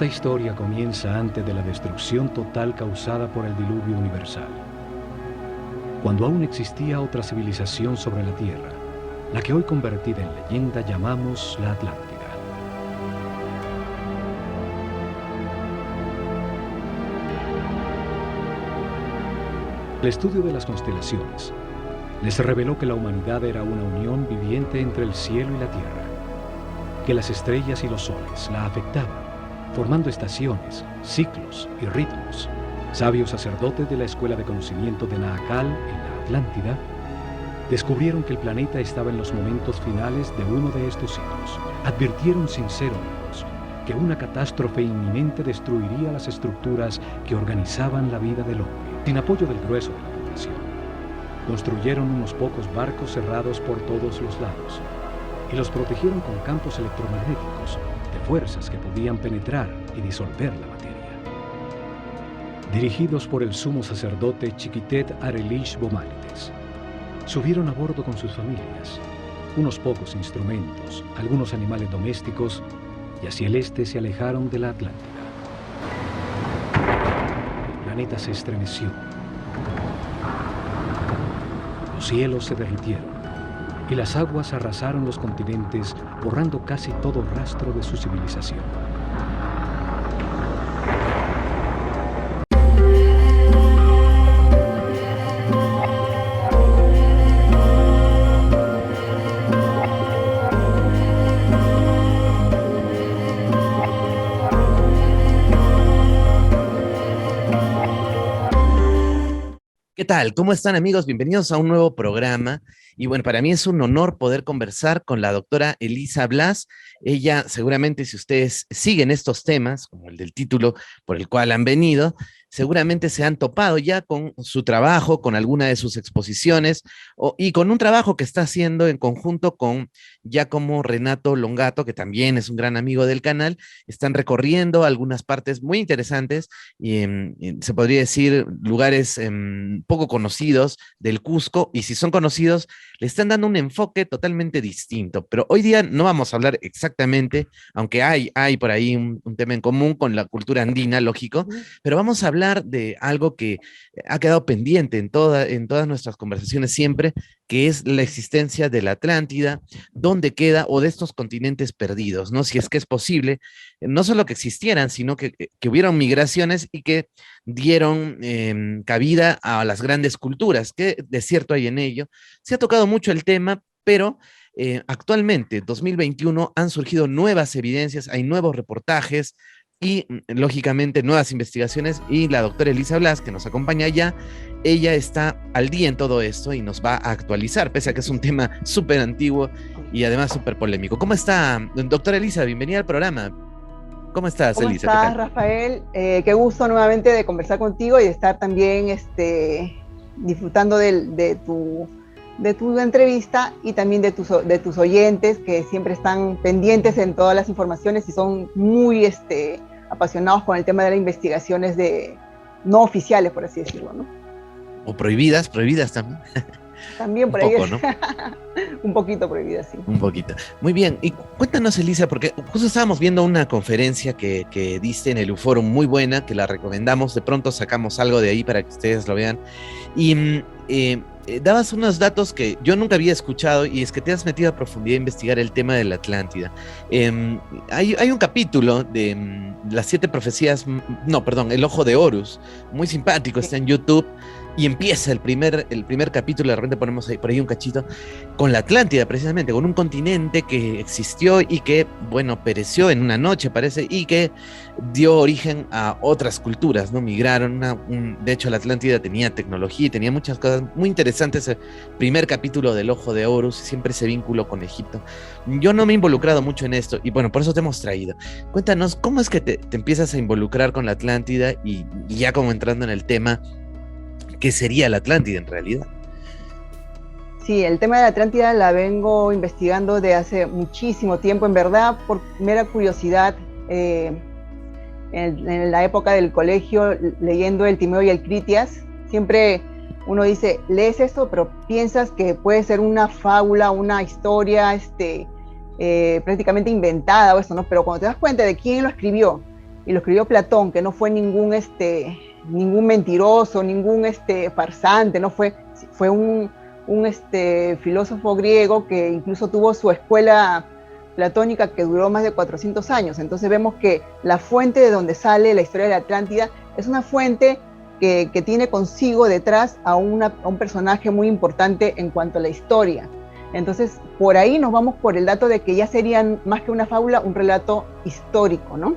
Esta historia comienza antes de la destrucción total causada por el diluvio universal, cuando aún existía otra civilización sobre la Tierra, la que hoy convertida en leyenda llamamos la Atlántida. El estudio de las constelaciones les reveló que la humanidad era una unión viviente entre el cielo y la tierra, que las estrellas y los soles la afectaban, formando estaciones, ciclos y ritmos. Sabios sacerdotes de la Escuela de Conocimiento de Naakal, en la Atlántida, descubrieron que el planeta estaba en los momentos finales de uno de estos ciclos. Advirtieron sin ser oídos que una catástrofe inminente destruiría las estructuras que organizaban la vida del hombre. Sin apoyo del grueso de la población, construyeron unos pocos barcos cerrados por todos los lados y los protegieron con campos electromagnéticos de fuerzas que podían penetrar y disolver la materia. Dirigidos por el sumo sacerdote Chiquitet Arelish Bomalites, subieron a bordo con sus familias, unos pocos instrumentos, algunos animales domésticos, y hacia el este se alejaron de la Atlántida. El planeta se estremeció. Los cielos se derritieron y las aguas arrasaron los continentes, borrando casi todo rastro de su civilización. ¿Qué tal? ¿Cómo están, amigos? Bienvenidos a un nuevo programa. Y bueno, para mí es un honor poder conversar con la doctora Elisa Blas. Ella, seguramente, si ustedes siguen estos temas, como el del título por el cual han venido, seguramente se han topado ya con su trabajo, con alguna de sus exposiciones y con un trabajo que está haciendo en conjunto con Giacomo Renato Longato, que también es un gran amigo del canal. Están recorriendo algunas partes muy interesantes y se podría decir lugares poco conocidos del Cusco, y si son conocidos, le están dando un enfoque totalmente distinto. Pero hoy día no vamos a hablar exactamente, aunque hay por ahí un tema en común con la cultura andina, lógico, pero vamos a hablar de algo que ha quedado pendiente en todas nuestras conversaciones siempre, que es la existencia de la Atlántida, dónde queda, o de estos continentes perdidos, ¿no? Si es que es posible, no solo que existieran, sino que hubieron migraciones y que dieron cabida a las grandes culturas, que de cierto hay en ello. Se ha tocado mucho el tema, pero actualmente, 2021, han surgido nuevas evidencias, hay nuevos reportajes y, lógicamente, nuevas investigaciones, y la doctora Elisa Blas, que nos acompaña ya, ella está al día en todo esto y nos va a actualizar, pese a que es un tema súper antiguo y además súper polémico. ¿Cómo está, doctora Elisa? Bienvenida al programa. ¿Cómo estás, Elisa? ¿Cómo estás, Rafael? Qué gusto nuevamente de conversar contigo y de estar también disfrutando de tu entrevista, y también de tus oyentes, que siempre están pendientes en todas las informaciones y son muy apasionados con el tema de las investigaciones no oficiales, por así decirlo, ¿no? O prohibidas también. También por un ahí poco, ¿no? Un poquito prohibidas, sí. Un poquito. Muy bien. Y cuéntanos, Elisa, porque justo estábamos viendo una conferencia que diste en el Uforum, muy buena, que la recomendamos. De pronto sacamos algo de ahí para que ustedes lo vean. Y dabas unos datos que yo nunca había escuchado, y es que te has metido a profundidad a investigar el tema de la Atlántida. Hay un capítulo de las 7 profecías, no, perdón, el Ojo de Horus, muy simpático, está en YouTube, y empieza el primer capítulo, de repente ponemos ahí, por ahí un cachito, con la Atlántida, precisamente, con un continente que existió y que, bueno, pereció en una noche, parece, y que dio origen a otras culturas, ¿no? Migraron, de hecho la Atlántida tenía tecnología y tenía muchas cosas muy interesantes. El primer capítulo del Ojo de Horus, siempre ese vínculo con Egipto. Yo no me he involucrado mucho en esto, y bueno, por eso te hemos traído. Cuéntanos, ¿cómo es que te empiezas a involucrar con la Atlántida, y ya como entrando en el tema, ¿qué sería la Atlántida en realidad? Sí, el tema de la Atlántida la vengo investigando de hace muchísimo tiempo, en verdad, por mera curiosidad. En la época del colegio, leyendo el Timeo y el Critias, siempre uno dice, lees esto, pero piensas que puede ser una fábula, una historia prácticamente inventada o eso, ¿no? Pero cuando te das cuenta de quién lo escribió y lo escribió Platón, que no fue ningún mentiroso, ningún farsante, no fue un filósofo griego que incluso tuvo su escuela platónica que duró más de 400 años. Entonces vemos que la fuente de donde sale la historia de la Atlántida es una fuente que tiene consigo detrás a un personaje muy importante en cuanto a la historia. Entonces, por ahí nos vamos por el dato de que ya serían más que una fábula, un relato histórico, ¿no?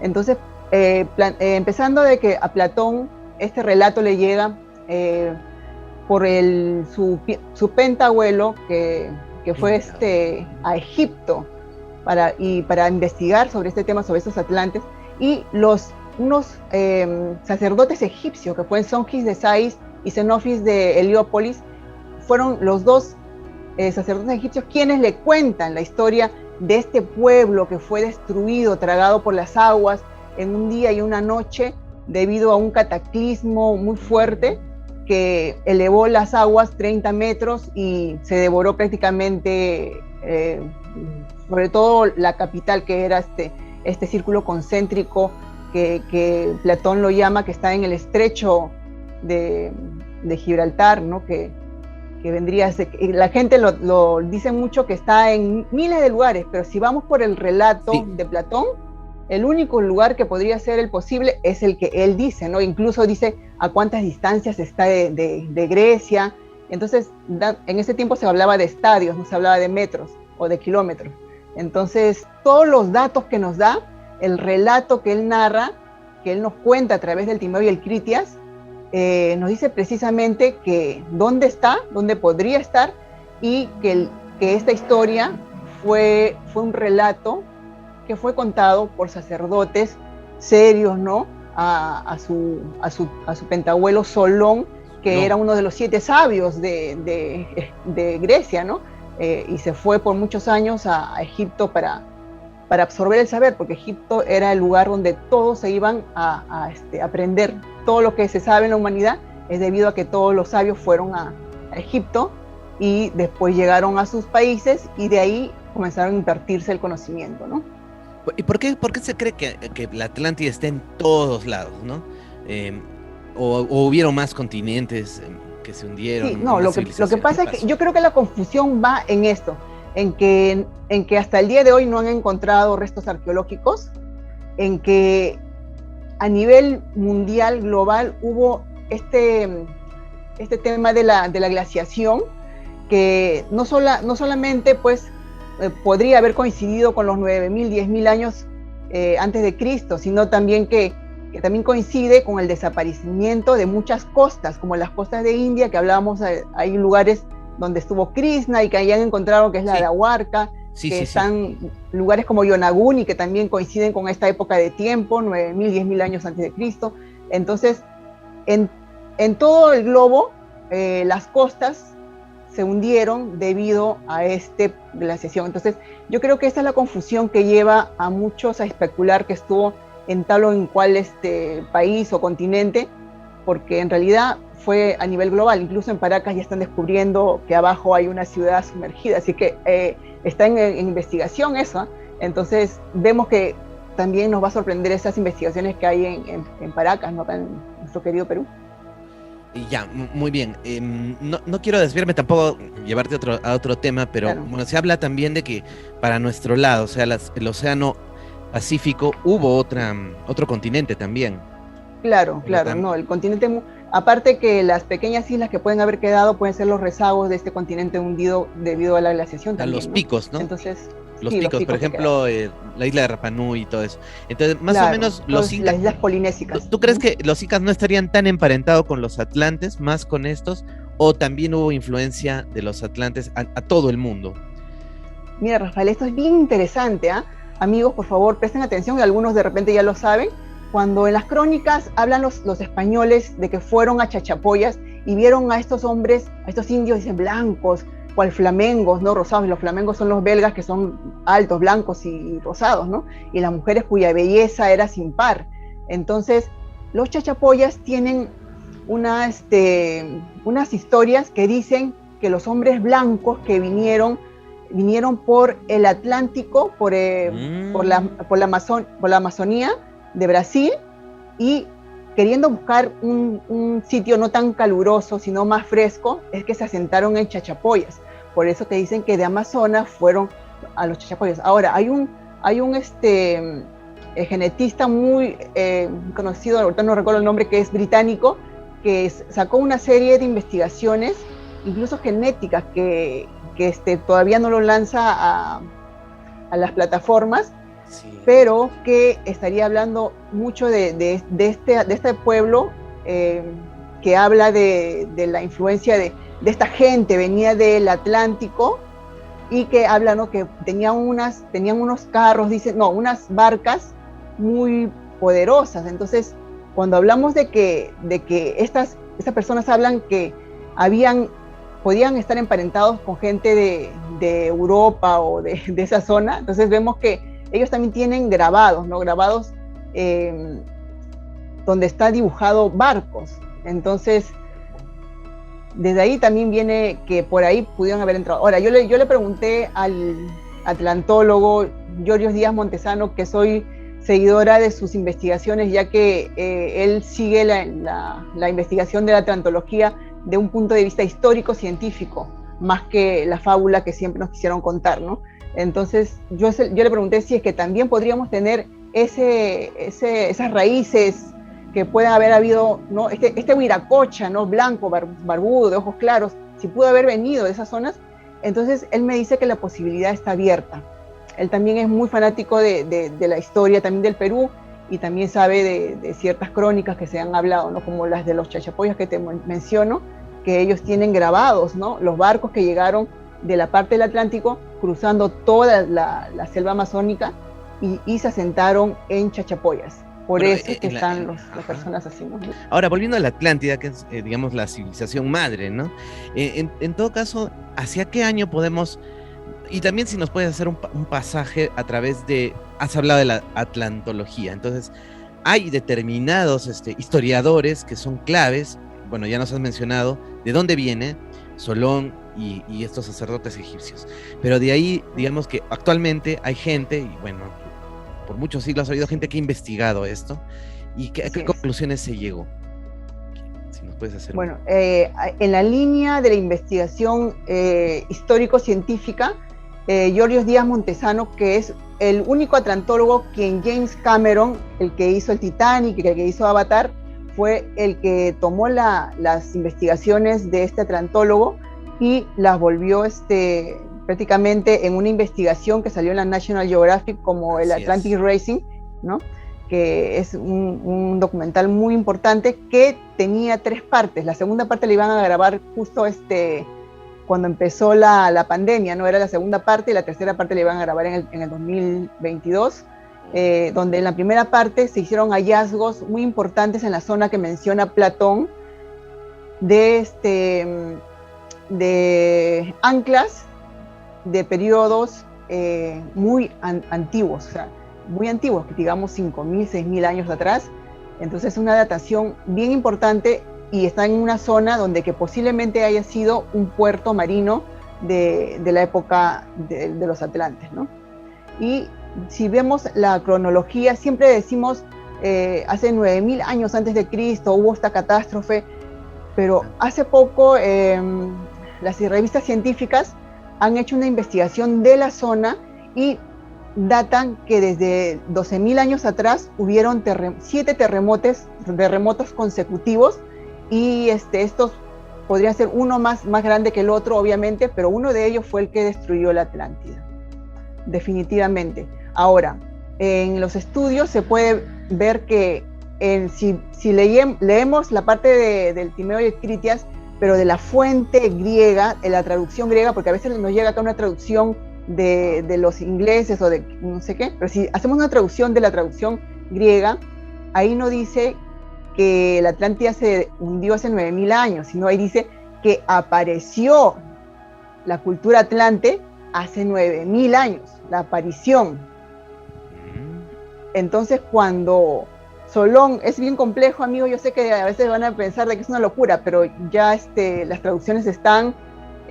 Entonces, empezando de que a Platón este relato le llega por su pentabuelo que fue a Egipto para investigar sobre este tema, sobre estos atlantes, y unos sacerdotes egipcios que fueron Songis de Sais y Xenofis de Heliópolis, fueron los dos sacerdotes egipcios quienes le cuentan la historia de este pueblo que fue destruido, tragado por las aguas en un día y una noche debido a un cataclismo muy fuerte que elevó las aguas 30 metros y se devoró prácticamente, sobre todo la capital, que era este círculo concéntrico que Platón lo llama, que está en el estrecho de Gibraltar, ¿no? que vendría a ser, la gente lo dice mucho, que está en miles de lugares, pero si vamos por el relato de Platón, el único lugar que podría ser el posible es el que él dice, ¿no? Incluso dice a cuántas distancias está de Grecia. Entonces, en ese tiempo se hablaba de estadios, no se hablaba de metros o de kilómetros. Entonces, todos los datos que nos da, el relato que él narra, que él nos cuenta a través del Timeo y el Critias, nos dice precisamente que dónde está, dónde podría estar, y que esta historia fue un relato que fue contado por sacerdotes serios, ¿no? A su pentabuelo Solón, que era uno de los 7 sabios de Grecia, ¿no? Y se fue por muchos años a Egipto para absorber el saber, porque Egipto era el lugar donde todos se iban a aprender. Todo lo que se sabe en la humanidad es debido a que todos los sabios fueron a Egipto y después llegaron a sus países y de ahí comenzaron a impartirse el conocimiento, ¿no? ¿Y por qué se cree que la Atlántida está en todos lados, ¿no? O hubieron más continentes que se hundieron. Sí, no, lo que pasa es que yo creo que la confusión va en esto, en que hasta el día de hoy no han encontrado restos arqueológicos, en que a nivel mundial, global, hubo este tema de la glaciación, que no solamente pues podría haber coincidido con los 9.000, 10.000 años antes de Cristo, sino también que también coincide con el desaparecimiento de muchas costas, como las costas de India, que hablábamos, hay lugares donde estuvo Krishna y que hayan encontrado que es la Arahuarca, están lugares como Yonaguni, que también coinciden con esta época de tiempo, 9.000, 10.000 años antes de Cristo. Entonces, en todo el globo, las costas se hundieron debido a esta glaciación. Entonces, yo creo que esta es la confusión que lleva a muchos a especular que estuvo en tal o en cual país o continente, porque en realidad fue a nivel global. Incluso en Paracas ya están descubriendo que abajo hay una ciudad sumergida, así que está en investigación eso. Entonces vemos que también nos va a sorprender esas investigaciones que hay en Paracas, ¿no? En nuestro querido Perú. Ya, muy bien. No quiero desviarme tampoco, llevarte a otro tema, pero claro, bueno, se habla también de que para nuestro lado, o sea, el océano Pacífico, hubo otro continente también. Claro, no, el continente, aparte que las pequeñas islas que pueden haber quedado pueden ser los rezagos de este continente hundido debido a la glaciación también, los picos, ¿no? Entonces, los picos, por ejemplo, la isla de Rapa Nui y todo eso. Entonces, más o menos los incas, las islas polinésicas. ¿Tú crees que los incas no estarían tan emparentados con los atlantes, más con estos, o también hubo influencia de los atlantes a todo el mundo? Mira, Rafael, esto es bien interesante, ¿ah? Amigos, por favor, presten atención, y algunos de repente ya lo saben. Cuando en las crónicas hablan los españoles de que fueron a Chachapoyas y vieron a estos hombres, a estos indios, dicen blancos, cual flamengos, ¿no? Rosados, y los flamengos son los belgas, que son altos, blancos y rosados, ¿no? Y las mujeres cuya belleza era sin par. Entonces, los Chachapoyas tienen unas historias que dicen que los hombres blancos que vinieron por el Atlántico, por la Amazonía, de Brasil, y queriendo buscar un sitio no tan caluroso, sino más fresco, es que se asentaron en Chachapoyas. Por eso te dicen que de Amazonas fueron a los Chachapoyas. Ahora, hay un genetista muy conocido, ahorita no recuerdo el nombre, que es británico, que sacó una serie de investigaciones, incluso genéticas, que todavía no lo lanza a las plataformas, sí, pero que estaría hablando mucho de este pueblo, que habla de la influencia de esta gente, venía del Atlántico, y que habla, ¿no?, que tenían unos carros, unas barcas muy poderosas. Entonces, cuando hablamos de que estas personas hablan que podían estar emparentados con gente de Europa o de esa zona, entonces vemos que ellos también tienen grabados, ¿no? Grabados donde está dibujado barcos. Entonces, desde ahí también viene que por ahí pudieron haber entrado. Ahora, yo le pregunté al atlantólogo Giorgio Díaz Montesano, que soy seguidora de sus investigaciones, ya que él sigue la investigación de la atlantología de un punto de vista histórico-científico, más que la fábula que siempre nos quisieron contar, ¿no? Entonces, yo le pregunté si es que también podríamos tener esas raíces que pueda haber habido, ¿no? Este Huiracocha, ¿no?, blanco, barbudo, de ojos claros, si pudo haber venido de esas zonas. Entonces él me dice que la posibilidad está abierta. Él también es muy fanático de la historia también del Perú, y también sabe de ciertas crónicas que se han hablado, ¿no?, como las de los Chachapoyas que te menciono, que ellos tienen grabados, ¿no?, los barcos que llegaron de la parte del Atlántico, cruzando toda la selva amazónica, y se asentaron en Chachapoyas. Por eso es que están las personas así, ¿no? Ahora, volviendo a la Atlántida, que es, digamos, la civilización madre, ¿no? En todo caso, ¿hacia qué año podemos...? Y también si nos puedes hacer un pasaje a través de... Has hablado de la atlantología, entonces hay determinados historiadores que son claves. Bueno, ya nos has mencionado de dónde viene Solón y estos sacerdotes egipcios. Pero de ahí, digamos que actualmente hay gente, y bueno, por muchos siglos ha habido gente que ha investigado esto, y ¿a qué conclusiones se llegó? Si nos puedes hacer... Bueno, en la línea de la investigación histórico-científica, Giorgio Díaz Montesano, que es el único atlantólogo quien James Cameron, el que hizo el Titanic, el que hizo Avatar, fue el que tomó las investigaciones de este atlantólogo y las volvió prácticamente en una investigación que salió en la National Geographic como el Atlantic Racing, ¿no?, que es un documental muy importante que tenía 3 partes. La segunda parte la iban a grabar justo cuando empezó la pandemia, ¿no? Era la segunda parte, y la tercera parte la iban a grabar en el 2022, donde en la primera parte se hicieron hallazgos muy importantes en la zona que menciona Platón, de anclas de periodos muy antiguos, o sea, muy antiguos, digamos 5.000, 6.000 años atrás. Entonces es una datación bien importante, y está en una zona donde que posiblemente haya sido un puerto marino de la época de los atlantes, ¿no? Y si vemos la cronología, siempre decimos hace 9.000 años antes de Cristo hubo esta catástrofe, pero hace poco las revistas científicas han hecho una investigación de la zona y datan que desde 12.000 años atrás hubieron 7 terremotos consecutivos, y estos podrían ser uno más grande que el otro, obviamente, pero uno de ellos fue el que destruyó la Atlántida, definitivamente. Ahora, en los estudios se puede ver que si leemos la parte del Timeo y el Critias, pero de la fuente griega, de la traducción griega, porque a veces nos llega acá una traducción de los ingleses o de no sé qué, pero si hacemos una traducción de la traducción griega, ahí no dice que la Atlántida se hundió hace 9.000 años, sino ahí dice que apareció la cultura atlante hace 9.000 años, la aparición. Entonces, cundo Solón, es bien complejo, amigo, yo sé que a veces van a pensar de que es una locura, pero ya las traducciones están,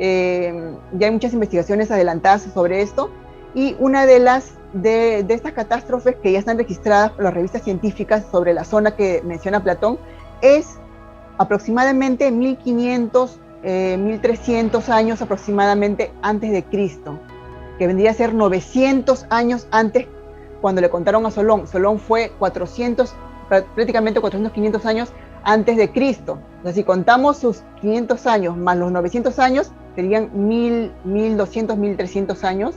ya hay muchas investigaciones adelantadas sobre esto, Y una de estas catástrofes que ya están registradas por las revistas científicas sobre la zona que menciona Platón es aproximadamente 1500, 1300 años aproximadamente antes de Cristo, que vendría a ser 900 años antes cuando le contaron a Solón. Solón fue prácticamente 400, 500 años antes de Cristo. O sea, si contamos sus 500 años más los 900 años, serían 1200, 1300 años,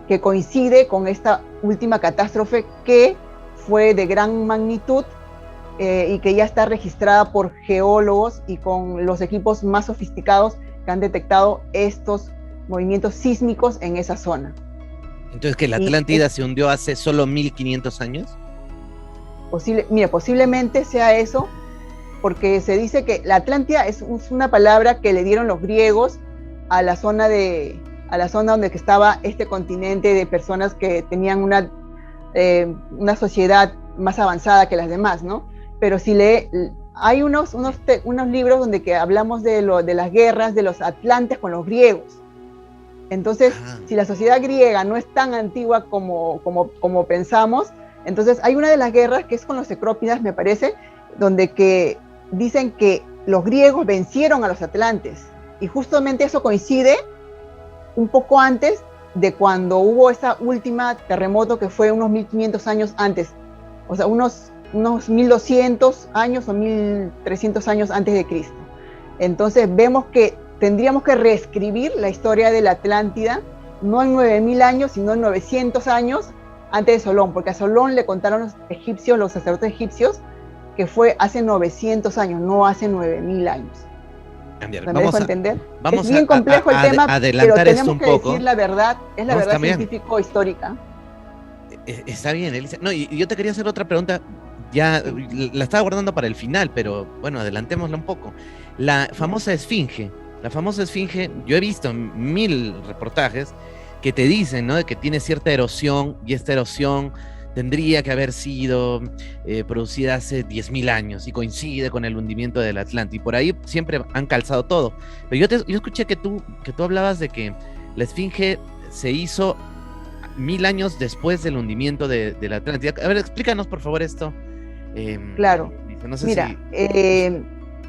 que coincide con esta última catástrofe que fue de gran magnitud y que ya está registrada por geólogos y con los equipos más sofisticados que han detectado estos movimientos sísmicos en esa zona. Entonces, ¿que la Atlántida se hundió hace solo 1500 años? Posiblemente sea eso, porque se dice que la Atlántida es una palabra que le dieron los griegos a la zona donde estaba este continente de personas que tenían una sociedad más avanzada que las demás, ¿no? Pero hay unos libros donde que hablamos de las guerras de los atlantes con los griegos. Entonces, si la sociedad griega no es tan antigua como pensamos, entonces hay una de las guerras que es con los cecrópidas, me parece, donde que dicen que los griegos vencieron a los atlantes, y justamente eso coincide un poco antes de cuando hubo esa última terremoto que fue unos 1500 años antes, o sea, unos 1200 años o 1300 años antes de Cristo. Entonces vemos que tendríamos que reescribir la historia de la Atlántida, no en 9000 años, sino en 900 años antes de Solón, porque a Solón le contaron los egipcios, los sacerdotes egipcios, que fue hace 900 años, no hace 9000 años. ¿Me dejo entender? Es bien complejo el tema, pero tenemos que decir la verdad, es la verdad científico-histórica. Está bien, Elisa. No, y yo te quería hacer otra pregunta, ya la estaba guardando para el final, pero bueno, adelantémosla un poco. La famosa esfinge, yo he visto 1000 reportajes que te dicen, ¿no?, de que tiene cierta erosión, y esta erosión tendría que haber sido producida hace 10.000 años y coincide con el hundimiento del Atlántico. Y por ahí siempre han calzado todo. Pero yo escuché que tú hablabas de que la esfinge se hizo 1000 años después del hundimiento de la Atlántida. A ver, explícanos por favor esto. Claro. No sé Mira,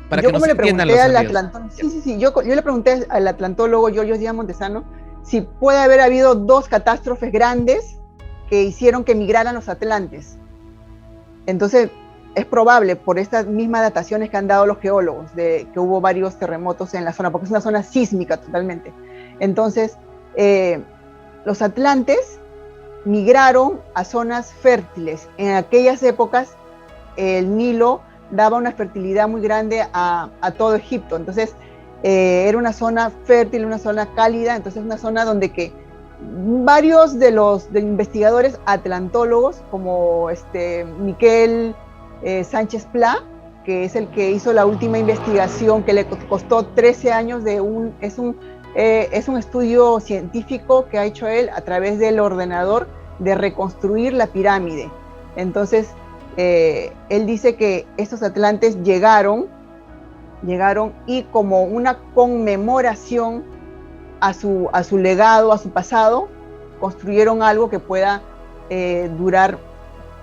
para yo que como nos le pregunté entiendan al los atlantólogo, yo le pregunté al atlantólogo Giorgio Díaz Montesano si puede haber habido dos catástrofes grandes que hicieron que migraran los atlantes. Entonces, es probable, por estas mismas dataciones que han dado los geólogos, de que hubo varios terremotos en la zona, porque es una zona sísmica totalmente. Entonces, los atlantes migraron a zonas fértiles. En aquellas épocas, el Nilo daba una fertilidad muy grande a todo Egipto. Entonces, era una zona fértil, una zona cálida, entonces una zona donde que varios de los investigadores atlantólogos, como Miquel Sánchez Pla, que es el que hizo la última investigación que le costó 13 años es un estudio científico que ha hecho él a través del ordenador de reconstruir la pirámide. Entonces, él dice que estos atlantes llegaron y como una conmemoración a su legado, a su pasado, construyeron algo que pueda durar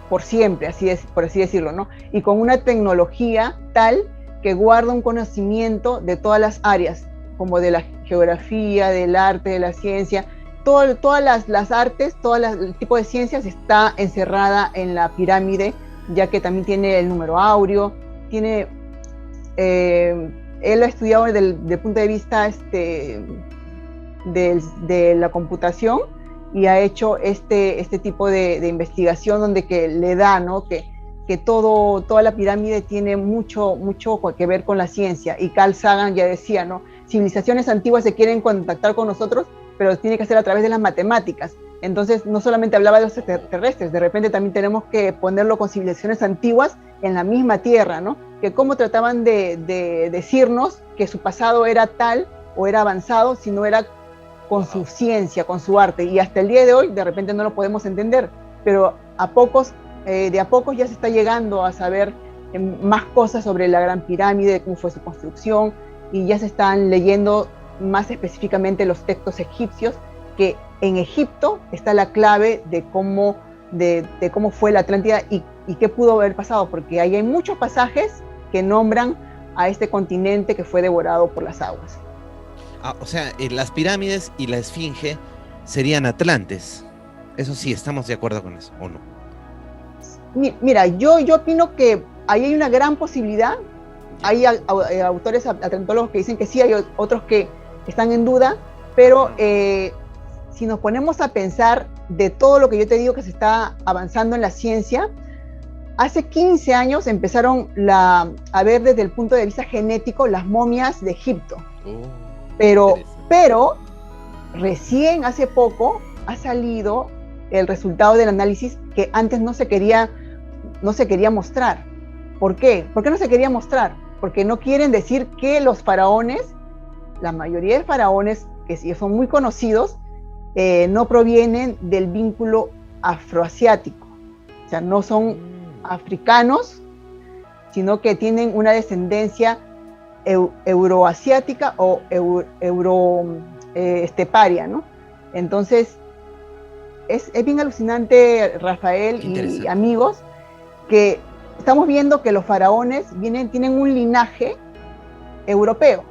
por siempre, por así decirlo, ¿no? Y con una tecnología tal que guarda un conocimiento de todas las áreas, como de la geografía, del arte, de la ciencia, todas las artes, el tipo de ciencias está encerrada en la pirámide, ya que también tiene el número áureo, él ha estudiado desde el punto de vista de la computación y ha hecho este tipo de investigación donde que le da, ¿no?, que toda la pirámide tiene mucho que ver con la ciencia. Y Carl Sagan ya decía, ¿no?, civilizaciones antiguas se quieren contactar con nosotros, pero tiene que ser a través de las matemáticas. Entonces no solamente hablaba de los extraterrestres, de repente también tenemos que ponerlo con civilizaciones antiguas en la misma tierra, ¿no?, que cómo trataban de decirnos que su pasado era tal o era avanzado, si no era con su ciencia, con su arte. Y hasta el día de hoy de repente no lo podemos entender, pero de a pocos ya se está llegando a saber más cosas sobre la Gran Pirámide, cómo fue su construcción, y ya se están leyendo más específicamente los textos egipcios que en Egipto está la clave de cómo fue la Atlántida y qué pudo haber pasado, porque ahí hay muchos pasajes que nombran a este continente que fue devorado por las aguas. O sea, las pirámides y la esfinge serían Atlantes. Eso sí, estamos de acuerdo con eso, ¿o no? Mira, yo opino que ahí hay una gran posibilidad. Hay autores atlantólogos que dicen que sí, hay otros que están en duda, pero si nos ponemos a pensar de todo lo que yo te digo que se está avanzando en la ciencia, hace 15 años empezaron a ver desde el punto de vista genético las momias de Egipto. Pero recién hace poco ha salido el resultado del análisis que antes no se quería mostrar. ¿Por qué? ¿Por qué no se quería mostrar? Porque no quieren decir que los faraones, la mayoría de faraones, que sí son muy conocidos, no provienen del vínculo afroasiático. O sea, no son africanos, sino que tienen una descendencia euroasiática o esteparia, ¿no? Entonces, es bien alucinante, Rafael y amigos, que estamos viendo que los faraones tienen un linaje europeo.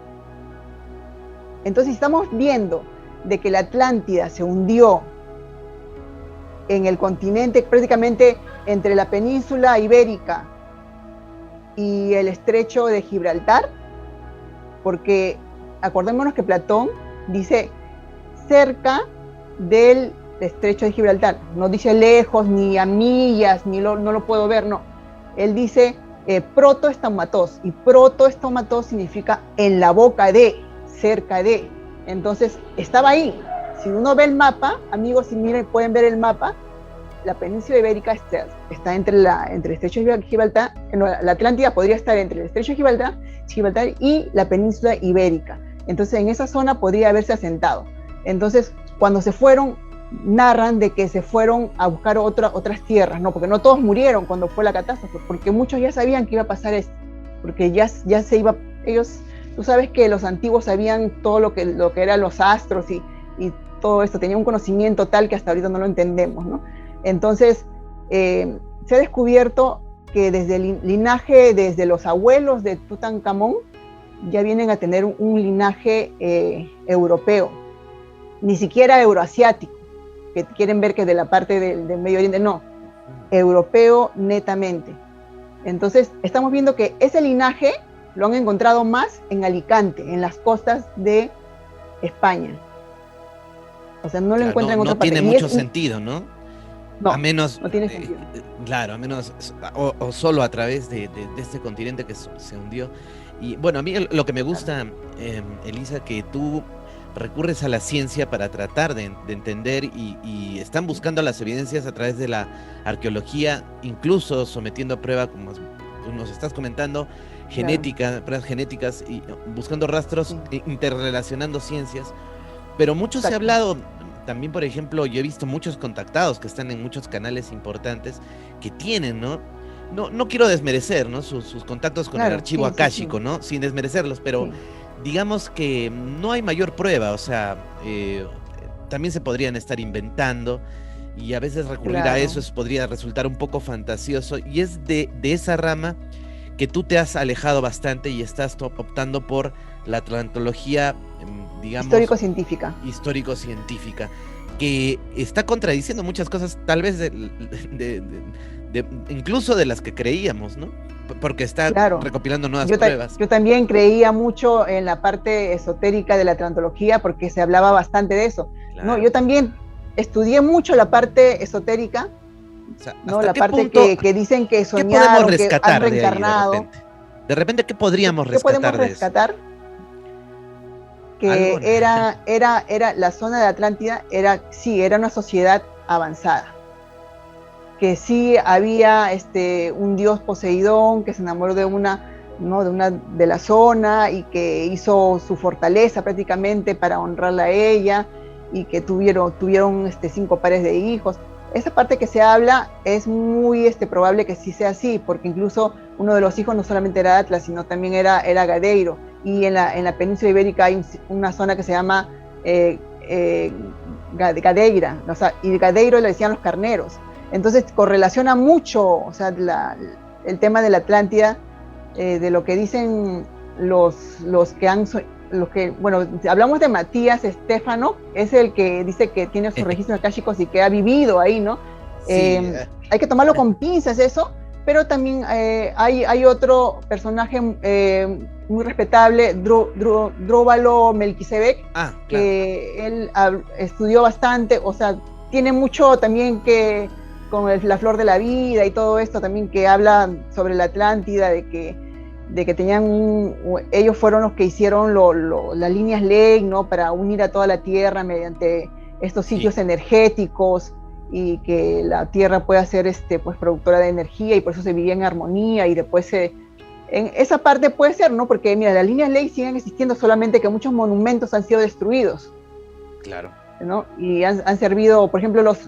Entonces, estamos viendo de que la Atlántida se hundió en el continente, prácticamente entre la península ibérica y el estrecho de Gibraltar, porque acordémonos que Platón dice cerca del estrecho de Gibraltar, no dice lejos, ni a millas, no lo puedo ver, no. Él dice protoestomatos, y protoestomatos significa en la boca de, cerca de. Entonces, estaba ahí. Si uno ve el mapa, amigos, si miren, pueden ver el mapa, la península ibérica está entre el estrecho de Gibraltar, la Atlántida podría estar entre el estrecho de Gibraltar y la península ibérica. Entonces, en esa zona podría haberse asentado. Entonces, cuando se fueron, narran de que se fueron a buscar otras tierras, ¿no? Porque no todos murieron cuando fue la catástrofe, porque muchos ya sabían que iba a pasar esto, porque ya se iba, ellos, tú sabes que los antiguos sabían todo lo que eran los astros y todo esto, tenían un conocimiento tal que hasta ahorita no lo entendemos, ¿no? Entonces, se ha descubierto que desde el linaje, desde los abuelos de Tutankamón, ya vienen a tener un linaje europeo, ni siquiera euroasiático, que quieren ver que de la parte del Medio Oriente, no, europeo netamente. Entonces, estamos viendo que ese linaje lo han encontrado más en Alicante, en las costas de España. O sea, no lo encuentran en otra parte. No tiene mucho sentido, ¿no? No, a menos, no tiene sentido. Claro, a menos, o solo a través de este continente que se hundió. Y bueno, a mí lo que me gusta, Elisa, que tú recurres a la ciencia para tratar de entender y están buscando las evidencias a través de la arqueología, incluso sometiendo a prueba, como tú nos estás comentando, genética, pruebas genéticas y buscando rastros, interrelacionando ciencias. Pero mucho se ha hablado, también por ejemplo, yo he visto muchos contactados que están en muchos canales importantes que tienen, no quiero desmerecer, ¿no? sus contactos con el archivo akáshico, ¿no? Sin desmerecerlos, pero digamos que no hay mayor prueba, o sea, también se podrían estar inventando y a veces recurrir a eso podría resultar un poco fantasioso, y es de esa rama que tú te has alejado bastante y estás optando por la atlantología, digamos, histórico-científica, que está contradiciendo muchas cosas, tal vez incluso de las que creíamos, ¿no? Porque está recopilando nuevas pruebas. Yo también creía mucho en la parte esotérica de la atlantología porque se hablaba bastante de eso. Claro. No, yo también estudié mucho la parte esotérica, o sea, ¿no? La parte que dicen que soñaron, que han reencarnado. De repente, ¿qué podríamos rescatar de eso? Que era la zona de Atlántida, era una sociedad avanzada. Que sí había un dios Poseidón que se enamoró de la zona y que hizo su fortaleza prácticamente para honrarla a ella, y que tuvieron 5 pares de hijos. Esa parte que se habla es muy probable que sí sea así, porque incluso uno de los hijos no solamente era Atlas, sino también era Gadeiro. Y en la península ibérica hay una zona que se llama Gadeira, o sea, y Gadeiro le decían los carneros. Entonces correlaciona mucho, o sea, el tema de la Atlántida, de lo que dicen los que, bueno, hablamos de Matías Estefano, es el que dice que tiene sus registros akáshicos y que ha vivido ahí, ¿no? Sí. Hay que tomarlo con pinzas eso, pero también hay otro personaje muy respetable, Drúbalo Melquisedec, claro, que él estudió bastante, o sea, tiene mucho también que con la flor de la vida y todo esto también, que habla sobre la Atlántida, de que tenían ellos fueron los que hicieron las líneas Ley, ¿no? Para unir a toda la Tierra mediante estos sitios energéticos, y que la Tierra pueda ser pues productora de energía, y por eso se vivía en armonía, y después en esa parte puede ser, ¿no? Porque mira, las líneas Ley siguen existiendo, solamente que muchos monumentos han sido destruidos. Claro. ¿No? Y han servido, por ejemplo, los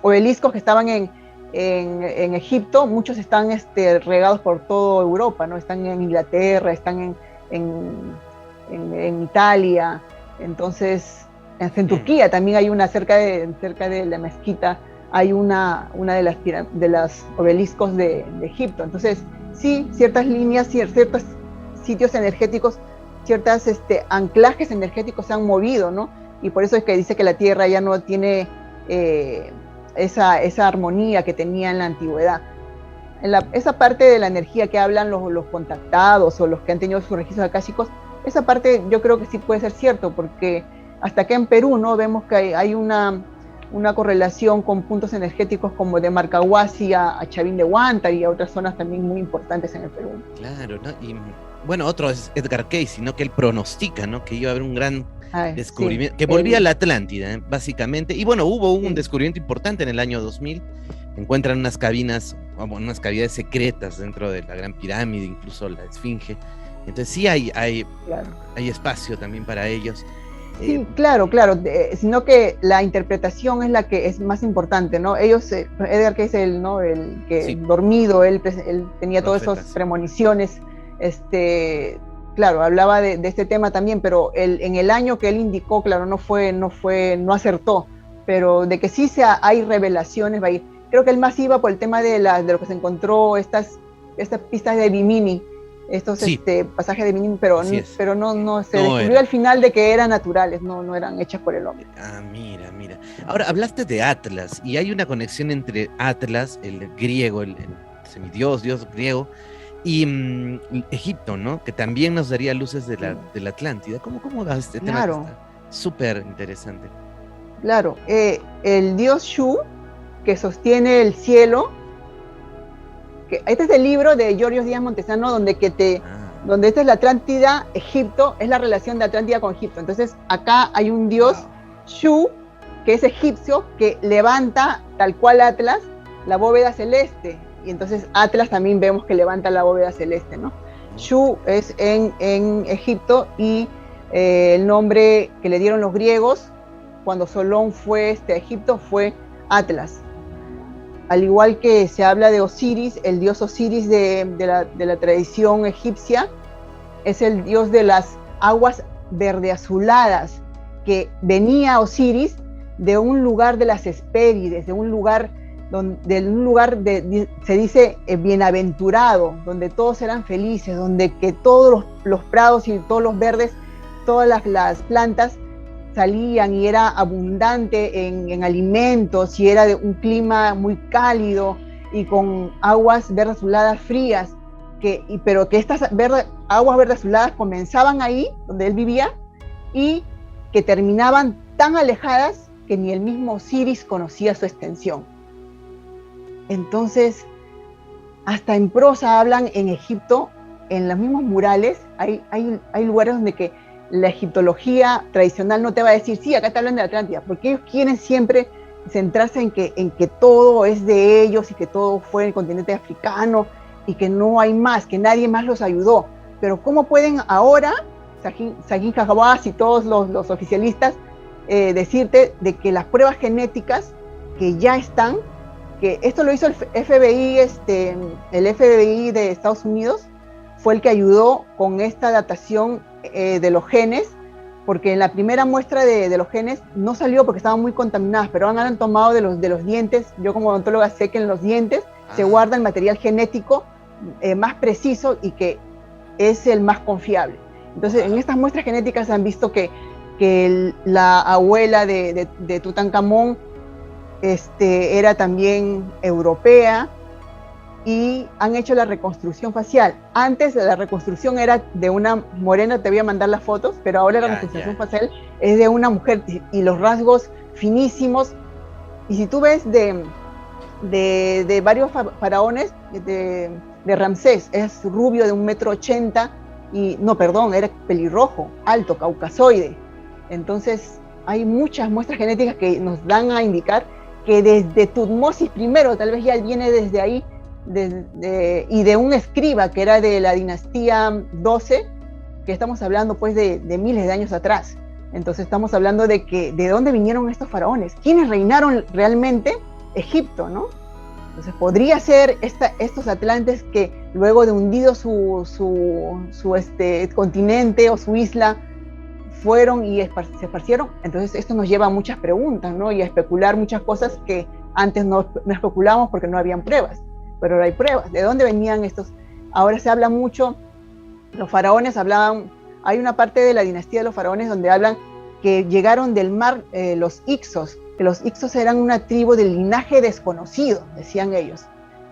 obeliscos que estaban en Egipto, muchos están regados por toda Europa, ¿no? Están en Inglaterra, están en Italia, entonces en Turquía también hay una cerca de la mezquita, hay una de las obeliscos de Egipto. Entonces sí, ciertas líneas, ciertos sitios energéticos, ciertos anclajes energéticos se han movido, ¿no? Y por eso es que dice que la Tierra ya no tiene esa armonía que tenía en la antigüedad. Esa parte de la energía que hablan los contactados o los que han tenido sus registros akáshicos, esa parte yo creo que sí puede ser cierto, porque hasta acá en Perú, ¿no? Vemos que hay una correlación con puntos energéticos como de Marcahuasi a Chavín de Huántar y a otras zonas también muy importantes en el Perú. Claro, ¿no? Y bueno, otro es Edgar Cayce, ¿no? Que él pronostica, ¿no? Que iba a haber un gran descubrimiento, que volvía a la Atlántida, básicamente. Y bueno, hubo un descubrimiento importante en el año 2000. Encuentran unas cavidades secretas dentro de la Gran Pirámide, incluso la Esfinge. Entonces sí hay espacio también para ellos. Sí, claro, sino que la interpretación es la que es más importante, ¿no? Ellos, Edgar Cayce, el que dormido, él tenía todas esas premoniciones, claro, hablaba de este tema también, pero en el año que él indicó, claro, no acertó, pero de que sí hay revelaciones, va a ir. Creo que él más iba por el tema de lo que se encontró, estas pistas de Bimini, estos pasajes de Bimini, pero no se descubrió al final de que eran naturales, no eran hechas por el hombre. Ah, mira. Ahora, hablaste de Atlas, y hay una conexión entre Atlas, el griego, el semidios, dios griego, y Egipto, ¿no? Que también nos daría luces de la Atlántida. ¿Cómo da este tema? Claro. Súper interesante. Claro, el dios Shu, que sostiene el cielo, este es el libro de Giorgio Díaz Montesano, donde esta es la Atlántida, Egipto, es la relación de Atlántida con Egipto. Entonces acá hay un dios, Shu, que es egipcio, que levanta, tal cual Atlas, la bóveda celeste. Y entonces Atlas también vemos que levanta la bóveda celeste, ¿no? Shu es en Egipto, y el nombre que le dieron los griegos cuando Solón fue a Egipto fue Atlas. Al igual que se habla de Osiris, el dios Osiris de la tradición egipcia es el dios de las aguas verde azuladas, que venía Osiris de un lugar de las Hespérides, de un lugar se dice bienaventurado, donde todos eran felices, donde que todos los prados y todos los verdes, todas las plantas salían, y era abundante en alimentos, y era de un clima muy cálido y con aguas verde azuladas frías, pero que estas aguas verde azuladas comenzaban ahí donde él vivía y que terminaban tan alejadas que ni el mismo Osiris conocía su extensión. Entonces, hasta en prosa hablan en Egipto, en los mismos murales, hay lugares donde que la egiptología tradicional no te va a decir, sí, acá te hablan de la Atlántida, porque ellos quieren siempre centrarse en que todo es de ellos, y que todo fue el continente africano, y que no hay más, que nadie más los ayudó. Pero ¿cómo pueden ahora, Sagin Jajabás y todos los oficialistas, decirte de que las pruebas genéticas que ya están, que esto lo hizo el FBI, el FBI de Estados Unidos, fue el que ayudó con esta datación de los genes, porque en la primera muestra de los genes no salió porque estaban muy contaminadas, pero han tomado de los dientes. Yo como odontóloga sé que en los dientes se guarda el material genético más preciso y que es el más confiable. Entonces, en estas muestras genéticas han visto que la abuela de Tutankamón era también europea, y han hecho la reconstrucción facial. Antes la reconstrucción era de una morena, te voy a mandar las fotos, pero ahora la reconstrucción facial es de una mujer, y los rasgos finísimos. Y si tú ves de varios faraones, de Ramsés, es rubio de 1,80 m, era pelirrojo, alto, caucasoide. Entonces hay muchas muestras genéticas que nos dan a indicar que desde Tutmosis primero, tal vez ya viene desde ahí, y de un escriba que era de la dinastía 12, que estamos hablando pues de miles de años atrás. Entonces estamos hablando de dónde vinieron estos faraones, quiénes reinaron realmente Egipto, ¿no? Entonces podría ser estos atlantes que luego de hundido su continente o su isla, fueron y se esparcieron. Entonces esto nos lleva a muchas preguntas, ¿no? Y a especular muchas cosas que antes no especulábamos porque no habían pruebas. Pero ahora hay pruebas. ¿De dónde venían estos? Ahora se habla mucho, los faraones hablaban, hay una parte de la dinastía de los faraones donde hablan que llegaron del mar los Ixos, que los Ixos eran una tribu del linaje desconocido, decían ellos.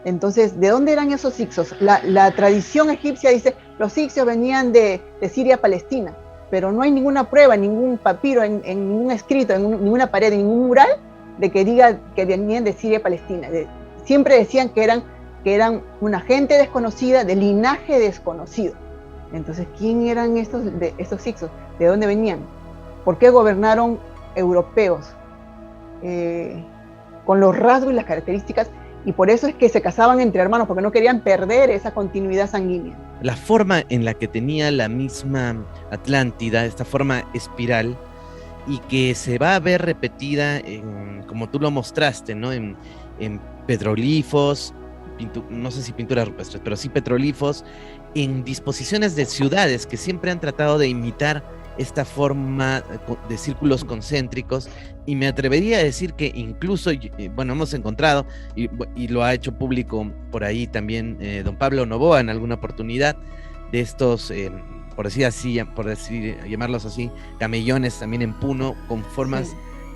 Entonces, ¿de dónde eran esos Ixos? La tradición egipcia dice, los Ixos venían de Siria-Palestina, pero no hay ninguna prueba, ningún papiro, en ningún escrito, en ninguna pared, en ningún mural, de que diga que venían de Siria-Palestina. Siempre decían que eran una gente desconocida, de linaje desconocido. Entonces, ¿quién eran estos Ixos? ¿De dónde venían? ¿Por qué gobernaron europeos? Con los rasgos y las características, y por eso es que se casaban entre hermanos, porque no querían perder esa continuidad sanguínea. La forma en la que tenía la misma Atlántida, esta forma espiral, y que se va a ver repetida, como tú lo mostraste, ¿no? En petroglifos, no sé si pinturas rupestres, pero sí petroglifos, en disposiciones de ciudades que siempre han tratado de imitar esta forma de círculos concéntricos, y me atrevería a decir que incluso, bueno, hemos encontrado, y lo ha hecho público por ahí también don Pablo Novoa en alguna oportunidad, de estos, por llamarlos así, camellones también en Puno, con formas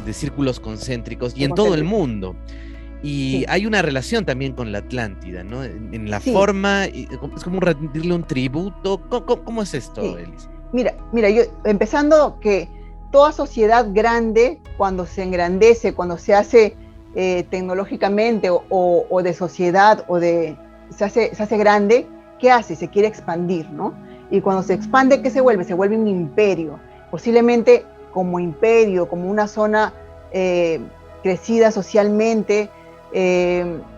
de círculos concéntricos, y en todo el mundo. Y hay una relación también con la Atlántida, ¿no? En la forma, es como rendirle un tributo. ¿Cómo es esto, Elisa? Mira, yo empezando que toda sociedad grande, cuando se engrandece, cuando se hace tecnológicamente o de sociedad, se hace grande, ¿qué hace? Se quiere expandir, ¿no? Y cuando se expande, ¿qué se vuelve? Se vuelve un imperio, posiblemente como imperio, como una zona crecida socialmente,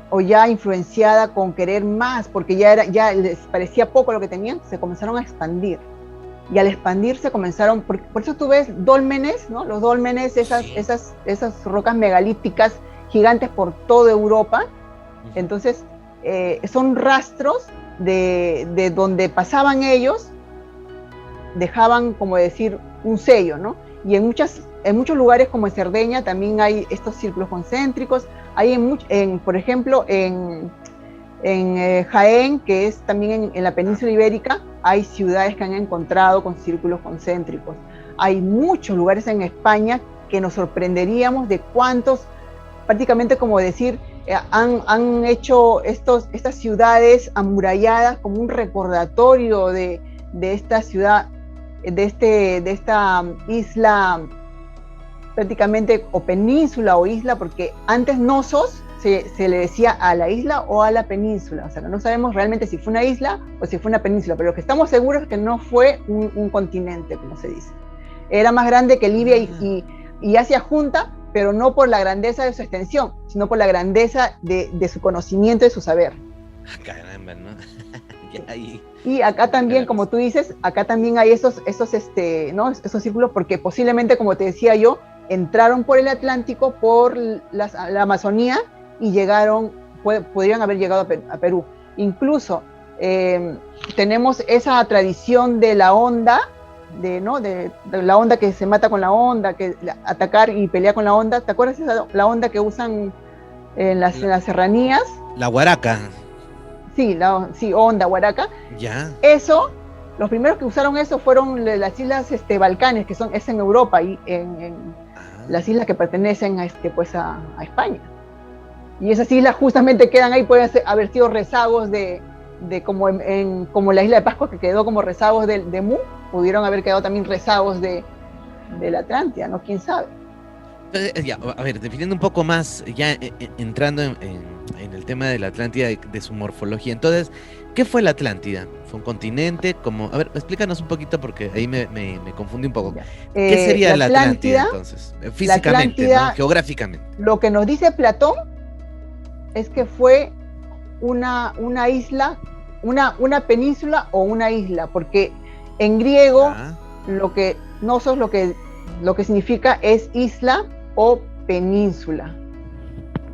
o ya influenciada con querer más, porque ya les parecía poco lo que tenían, se comenzaron a expandir. Y al expandirse comenzaron, por eso tú ves dólmenes, ¿no? Los dólmenes, esas rocas megalíticas gigantes por toda Europa. Entonces, son rastros de donde pasaban ellos, dejaban, como decir, un sello, ¿no? Y en muchos lugares, como en Cerdeña, también hay estos círculos concéntricos. Hay por ejemplo, en Jaén, que es también en la península ibérica, hay ciudades que han encontrado con círculos concéntricos. Hay muchos lugares en España que nos sorprenderíamos de cuántos, prácticamente como decir, han hecho estas ciudades amuralladas como un recordatorio de esta ciudad, de esta isla, prácticamente, o península o isla, porque antes Nosos se le decía a la isla o a la península, o sea, no sabemos realmente si fue una isla o si fue una península, pero lo que estamos seguros es que no fue un continente, como se dice. Era más grande que Libia y Asia junta, pero no por la grandeza de su extensión, sino por la grandeza de su conocimiento y de su saber. Caramba, ¿no? Y acá también, como tú dices, acá también hay esos círculos, porque posiblemente, como te decía yo, entraron por el Atlántico, por la Amazonía, y podrían haber llegado a Perú. Incluso tenemos esa tradición de la onda, ¿no? de la onda que se mata con la onda, atacar y pelear con la onda. ¿Te acuerdas de la onda que usan en las serranías? La huaraca. Sí, onda, huaraca. Ya. Eso, los primeros que usaron eso fueron las islas Balcanes, que es en Europa, y en las islas que pertenecen a España. Y esas islas justamente quedan ahí, pueden haber sido rezagos de como como la isla de Pascua, que quedó como rezagos de Mu, pudieron haber quedado también rezagos de la Atlántida, ¿no? ¿Quién sabe? Entonces, ya, a ver, definiendo un poco más, ya entrando en el tema de la Atlántida, de su morfología. Entonces, ¿qué fue la Atlántida? ¿Fue un continente? A ver, explícanos un poquito porque ahí me confundí un poco. ¿Qué sería la Atlántida entonces? Físicamente, ¿no? Geográficamente. Lo que nos dice Platón es que fue una isla, una península o una isla, porque en griego lo que significa es isla o península,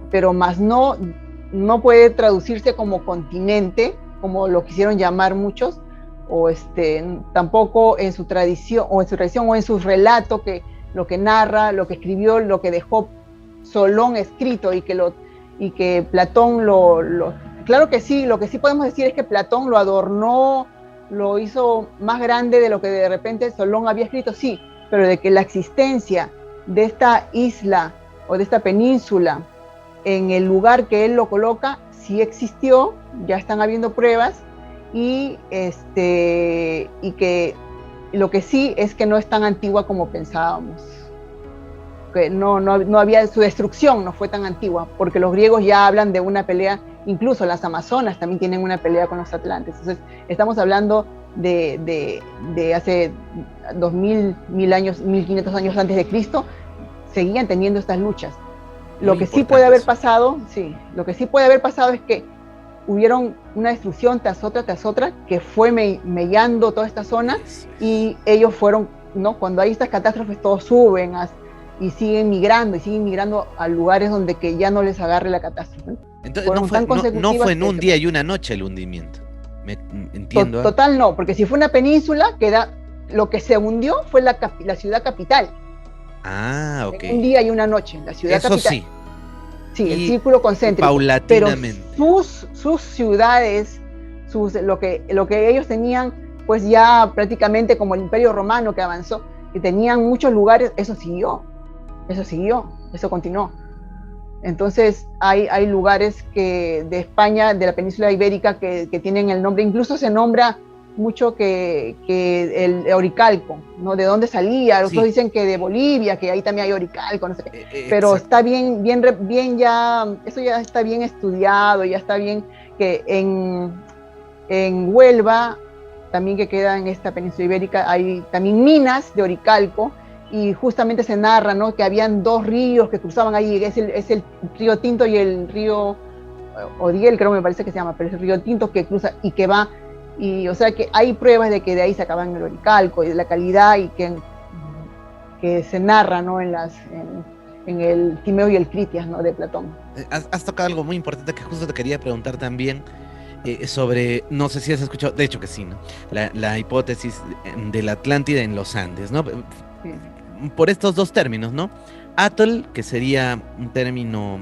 pero más no puede traducirse como continente, como lo quisieron llamar muchos, o tampoco en su tradición o en su relato, que lo que narra, lo que escribió, lo que dejó Solón escrito y que Platón claro que sí, lo que sí podemos decir es que Platón lo adornó, lo hizo más grande de lo que de repente Solón había escrito, sí, pero de que la existencia de esta isla o de esta península en el lugar que él lo coloca, sí existió, ya están habiendo pruebas, y que lo que sí es que no es tan antigua como pensábamos. Que no había, su destrucción no fue tan antigua, porque los griegos ya hablan de una pelea, incluso las amazonas también tienen una pelea con los atlantes. Entonces estamos hablando de hace 2000 años, 1500 años antes de Cristo, seguían teniendo estas luchas. Lo que sí puede haber pasado es que hubieron una destrucción tras otra, que fue mellando toda esta zona, y ellos fueron, ¿no? Cuando hay estas catástrofes, todos suben y siguen migrando a lugares donde que ya no les agarre la catástrofe. Entonces no fue en un día y una noche el hundimiento. Entiendo. Total no, porque si fue una península, lo que se hundió fue la ciudad capital. Ah, ok. En un día y una noche, la ciudad capital. Sí. Sí, el círculo concéntrico. Paulatinamente. Pero sus ciudades, lo que ellos tenían, pues ya prácticamente como el Imperio Romano que avanzó, que tenían muchos lugares, eso continuó. Entonces hay lugares de España, de la península ibérica, que tienen el nombre, incluso se nombra mucho que el Oricalco, ¿no? ¿De dónde salía? Otros dicen que de Bolivia, que ahí también hay Oricalco, no sé qué. Pero está bien ya, eso ya está bien estudiado, ya está bien que en Huelva, también que queda en esta península ibérica, hay también minas de Oricalco, y justamente se narra, ¿no? Que habían dos ríos que cruzaban ahí, es el río Tinto y el río Odiel, creo, me parece que se llama, pero es el río Tinto que cruza y que va, y o sea que hay pruebas de que de ahí sacaban el Oricalco y de la calidad, y que se narra, ¿no? en el Timeo y el Critias, ¿no? De Platón. Has tocado algo muy importante que justo te quería preguntar también, sobre, no sé si has escuchado, de hecho que sí, ¿no? La hipótesis de la Atlántida en los Andes, ¿no? Sí. Por estos dos términos, ¿no? Atl, que sería un término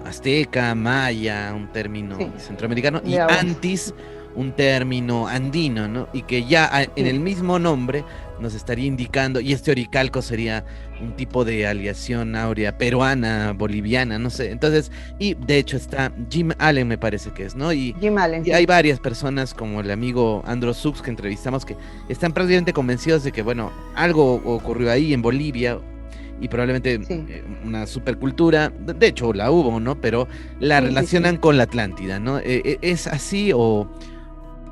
azteca, maya, un término centroamericano, y Antis, un término andino, ¿no? Y que ya en el mismo nombre nos estaría indicando, y este Oricalco sería un tipo de aleación áurea peruana, boliviana, no sé. Entonces, y de hecho está Jim Allen, me parece que es, ¿no? Jim Allen, y hay varias personas como el amigo Andros Subs que entrevistamos que están prácticamente convencidos de que, bueno, algo ocurrió ahí en Bolivia y probablemente una supercultura, de hecho la hubo, ¿no? Pero la relacionan con la Atlántida, ¿no? ¿Es así o...?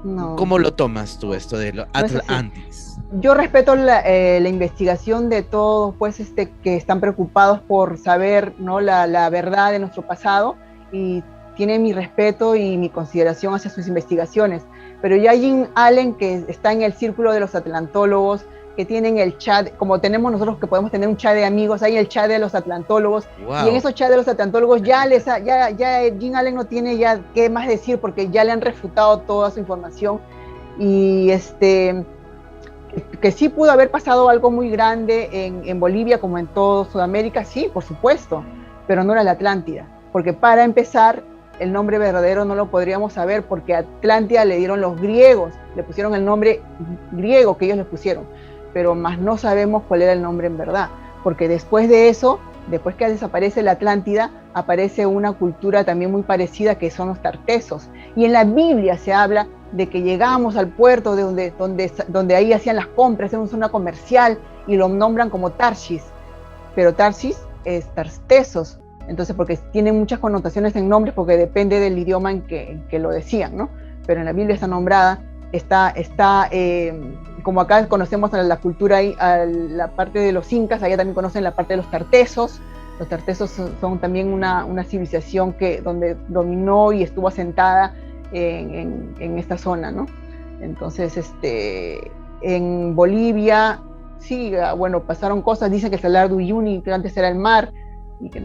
No. ¿Cómo lo tomas tú esto de lo Atlantis? Yo respeto la investigación de todos, pues, que están preocupados por saber, ¿no? la verdad de nuestro pasado, y tienen mi respeto y mi consideración hacia sus investigaciones. Pero ya Jim Allen, que está en el círculo de los atlantólogos, que tienen el chat, como tenemos nosotros que podemos tener un chat de amigos, hay el chat de los atlantólogos, y en esos chats de los atlantólogos ya Jim Allen no tiene ya qué más decir, porque ya le han refutado toda su información, y Que sí pudo haber pasado algo muy grande en Bolivia como en toda Sudamérica, sí, por supuesto, pero no era la Atlántida, porque para empezar, el nombre verdadero no lo podríamos saber porque Atlántida le dieron los griegos, le pusieron el nombre griego que ellos le pusieron, pero más no sabemos cuál era el nombre en verdad, porque después de eso, después que desaparece la Atlántida, aparece una cultura también muy parecida que son los tartesos, y en la Biblia se habla de que llegamos al puerto donde ahí hacían las compras, era una zona comercial, y lo nombran como Tarsis, pero Tarsis es Tartesos, entonces porque tiene muchas connotaciones en nombres, porque depende del idioma en que lo decían, ¿no? Pero en la Biblia está nombrada, como acá conocemos a la cultura, a la parte de los incas, allá también conocen la parte de los tartesos. Los tartesos son también una civilización donde dominó y estuvo asentada en esta zona, ¿no? Entonces, en Bolivia, sí, bueno, pasaron cosas, dicen que el Salar de Uyuni, que antes era el mar, y que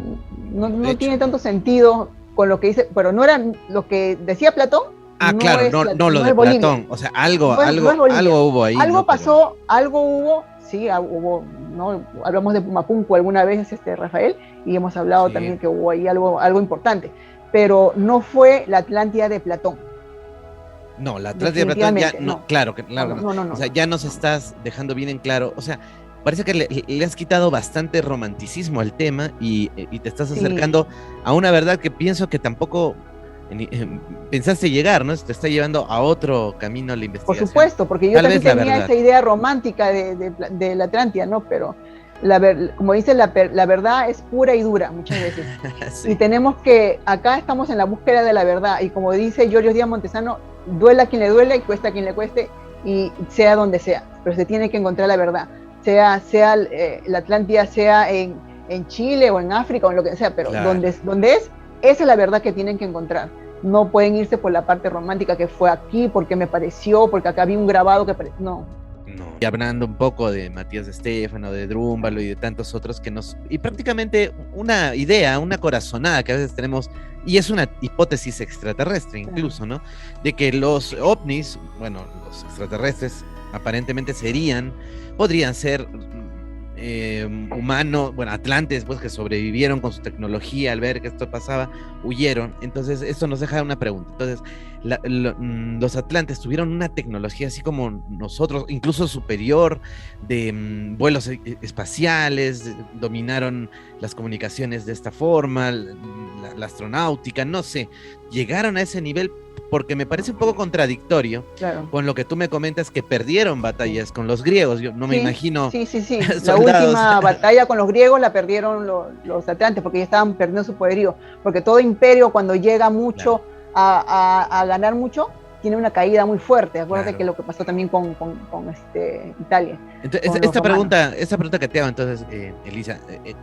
no tiene tanto sentido con lo que dice, pero no era lo que decía Platón. Ah, no claro, es, no lo de Bolivia. Platón, o sea, algo hubo ahí. Algo ¿no? pasó, algo hubo, sí, hubo, ¿no? Hablamos de Pumapunku alguna vez, Rafael, y hemos hablado también que hubo ahí algo importante, pero no fue la Atlántida de Platón. No, la Atlántida de Platón ya, no. Claro. No. O sea, ya nos estás dejando bien en claro, o sea, parece que le has quitado bastante romanticismo al tema y te estás acercando a una verdad que pienso que tampoco pensaste llegar, ¿no? Te está llevando a otro camino la investigación. Por supuesto, porque yo también tenía esa idea romántica de la Atlántida, ¿no? Pero como dice, la verdad es pura y dura muchas veces. Sí. Y tenemos que, acá estamos en la búsqueda de la verdad, y como dice Giorgio Díaz Montesano, duela a quien le duele y cuesta a quien le cueste, y sea donde sea, pero se tiene que encontrar la verdad, sea la Atlántida, sea en Chile o en África o en lo que sea, pero claro, donde es, esa es la verdad que tienen que encontrar. No pueden irse por la parte romántica que fue aquí, porque me pareció, porque acá vi un grabado que no. Y hablando un poco de Matías de Stefano, de Drúmbalo y de tantos otros y prácticamente una idea, una corazonada que a veces tenemos, y es una hipótesis extraterrestre incluso, ¿no? De que los ovnis, bueno, los extraterrestres aparentemente podrían ser humanos, bueno, atlantes, pues, que sobrevivieron con su tecnología al ver que esto pasaba, huyeron. Entonces esto nos deja una pregunta. Entonces los atlantes tuvieron una tecnología así como nosotros, incluso superior, de vuelos espaciales, dominaron las comunicaciones de esta forma, la astronáutica, no sé, llegaron a ese nivel, porque me parece un poco contradictorio con lo que tú me comentas, que perdieron batallas con los griegos. Yo no me imagino. Sí. La última batalla con los griegos la perdieron los atlantes, porque ya estaban perdiendo su poderío. Porque todo imperio, cuando llega mucho a ganar mucho, tiene una caída muy fuerte. Acuérdate que lo que pasó también con Italia. Entonces, esta pregunta que te hago entonces, Elisa,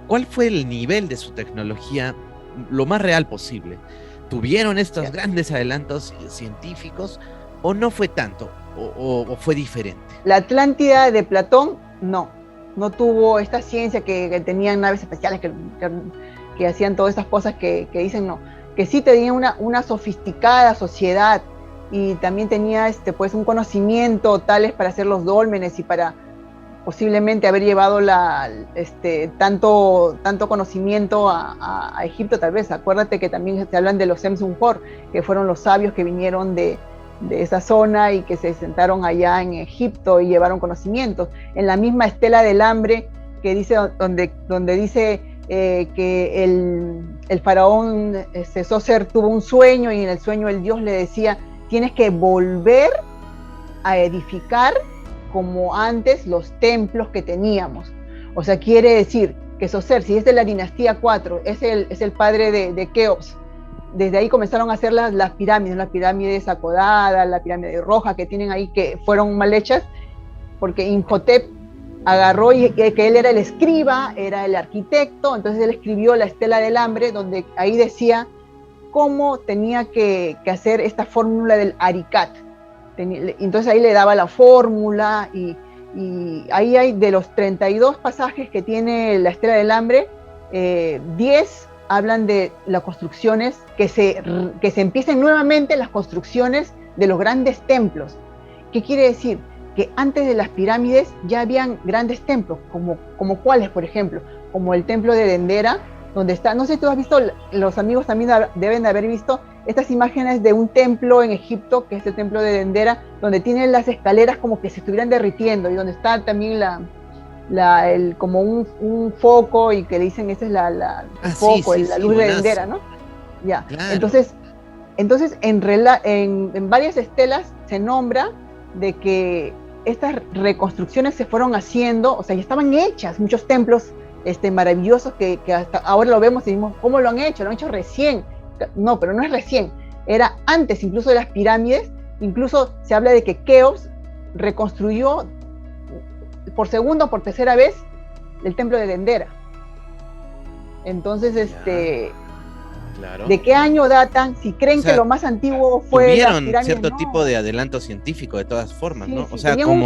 ¿cuál fue el nivel de su tecnología lo más real posible? ¿Tuvieron estos grandes adelantos científicos o no fue tanto? ¿O fue diferente? La Atlántida de Platón, no tuvo esta ciencia que tenían naves espaciales que hacían todas estas cosas que dicen, no. Que sí tenía una sofisticada sociedad, y también tenía pues un conocimiento tales para hacer los dólmenes y para posiblemente haber llevado tanto conocimiento a Egipto, tal vez. Acuérdate que también se hablan de los Semsunhor, que fueron los sabios que vinieron de esa zona y que se sentaron allá en Egipto y llevaron conocimientos. En la misma Estela del Hambre, que dice, donde dice que el faraón Zoser tuvo un sueño, y en el sueño el dios le decía: tienes que volver a edificar como antes los templos que teníamos. O sea, quiere decir que Zoser, si es de la dinastía 4, es el padre de Keops. Desde ahí comenzaron a hacer las pirámides acodadas, la pirámide roja que tienen ahí, que fueron mal hechas, porque Imhotep agarró, y que él era el escriba, era el arquitecto, entonces él escribió la Estela del Hambre, donde ahí decía cómo tenía que hacer esta fórmula del Aricat. Entonces ahí le daba la fórmula, y ahí hay, de los 32 pasajes que tiene la Estela del Hambre, 10 hablan de las construcciones, que se empiecen nuevamente las construcciones de los grandes templos. ¿Qué quiere decir? que antes de las pirámides ya habían grandes templos, como cuáles, por ejemplo, como el templo de Dendera, donde está, no sé si tú has visto, los amigos también deben de haber visto estas imágenes de un templo en Egipto, que es el templo de Dendera, donde tienen las escaleras como que se estuvieran derritiendo, y donde está también como un foco, y que le dicen esa es el foco, la luz de Dendera, ¿no? Ya, claro. Entonces en varias estelas se nombra de que estas reconstrucciones se fueron haciendo, o sea, ya estaban hechas muchos templos maravillosos que hasta ahora lo vemos y decimos, ¿cómo lo han hecho? Lo han hecho recién. No, pero no es recién, era antes incluso de las pirámides. Incluso se habla de que Keops reconstruyó por segunda o por tercera vez el templo de Dendera. Entonces, claro. ¿De qué año datan? Si creen que lo más antiguo fue tuvieron cierto tipo de adelanto científico de todas formas, ¿no? O sea, tenían un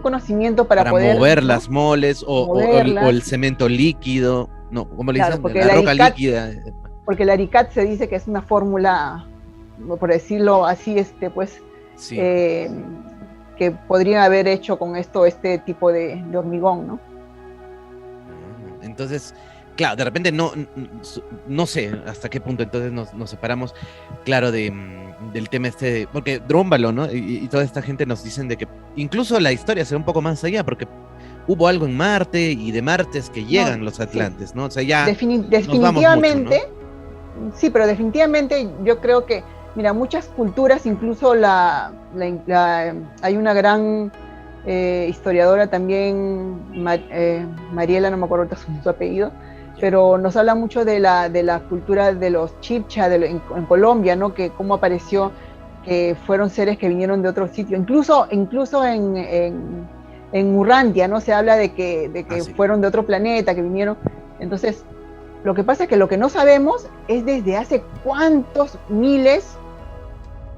conocimiento para poder mover las moles o el cemento líquido, no, ¿cómo le dicen? La roca líquida. Porque el Aricat se dice que es una fórmula, por decirlo así, que podrían haber hecho con este tipo de hormigón, ¿no? Entonces, claro, de repente no sé hasta qué punto entonces nos separamos, claro, del tema porque Drúmbalo, ¿no? Y toda esta gente nos dicen de que incluso la historia se va un poco más allá, porque hubo algo en Marte, y de Marte es que llegan los atlantes, ¿no? O sea, ya definitivamente, mucho, ¿no? Sí, pero definitivamente yo creo que, mira, muchas culturas, incluso hay una gran historiadora también, Mariela, no me acuerdo su apellido, pero nos habla mucho de la cultura de los Chibcha en Colombia, ¿no? Que cómo apareció, que fueron seres que vinieron de otro sitio, incluso en Urrantia, ¿no? Se habla de que fueron de otro planeta, que vinieron. Entonces, lo que pasa es que lo que no sabemos es desde hace cuántos miles,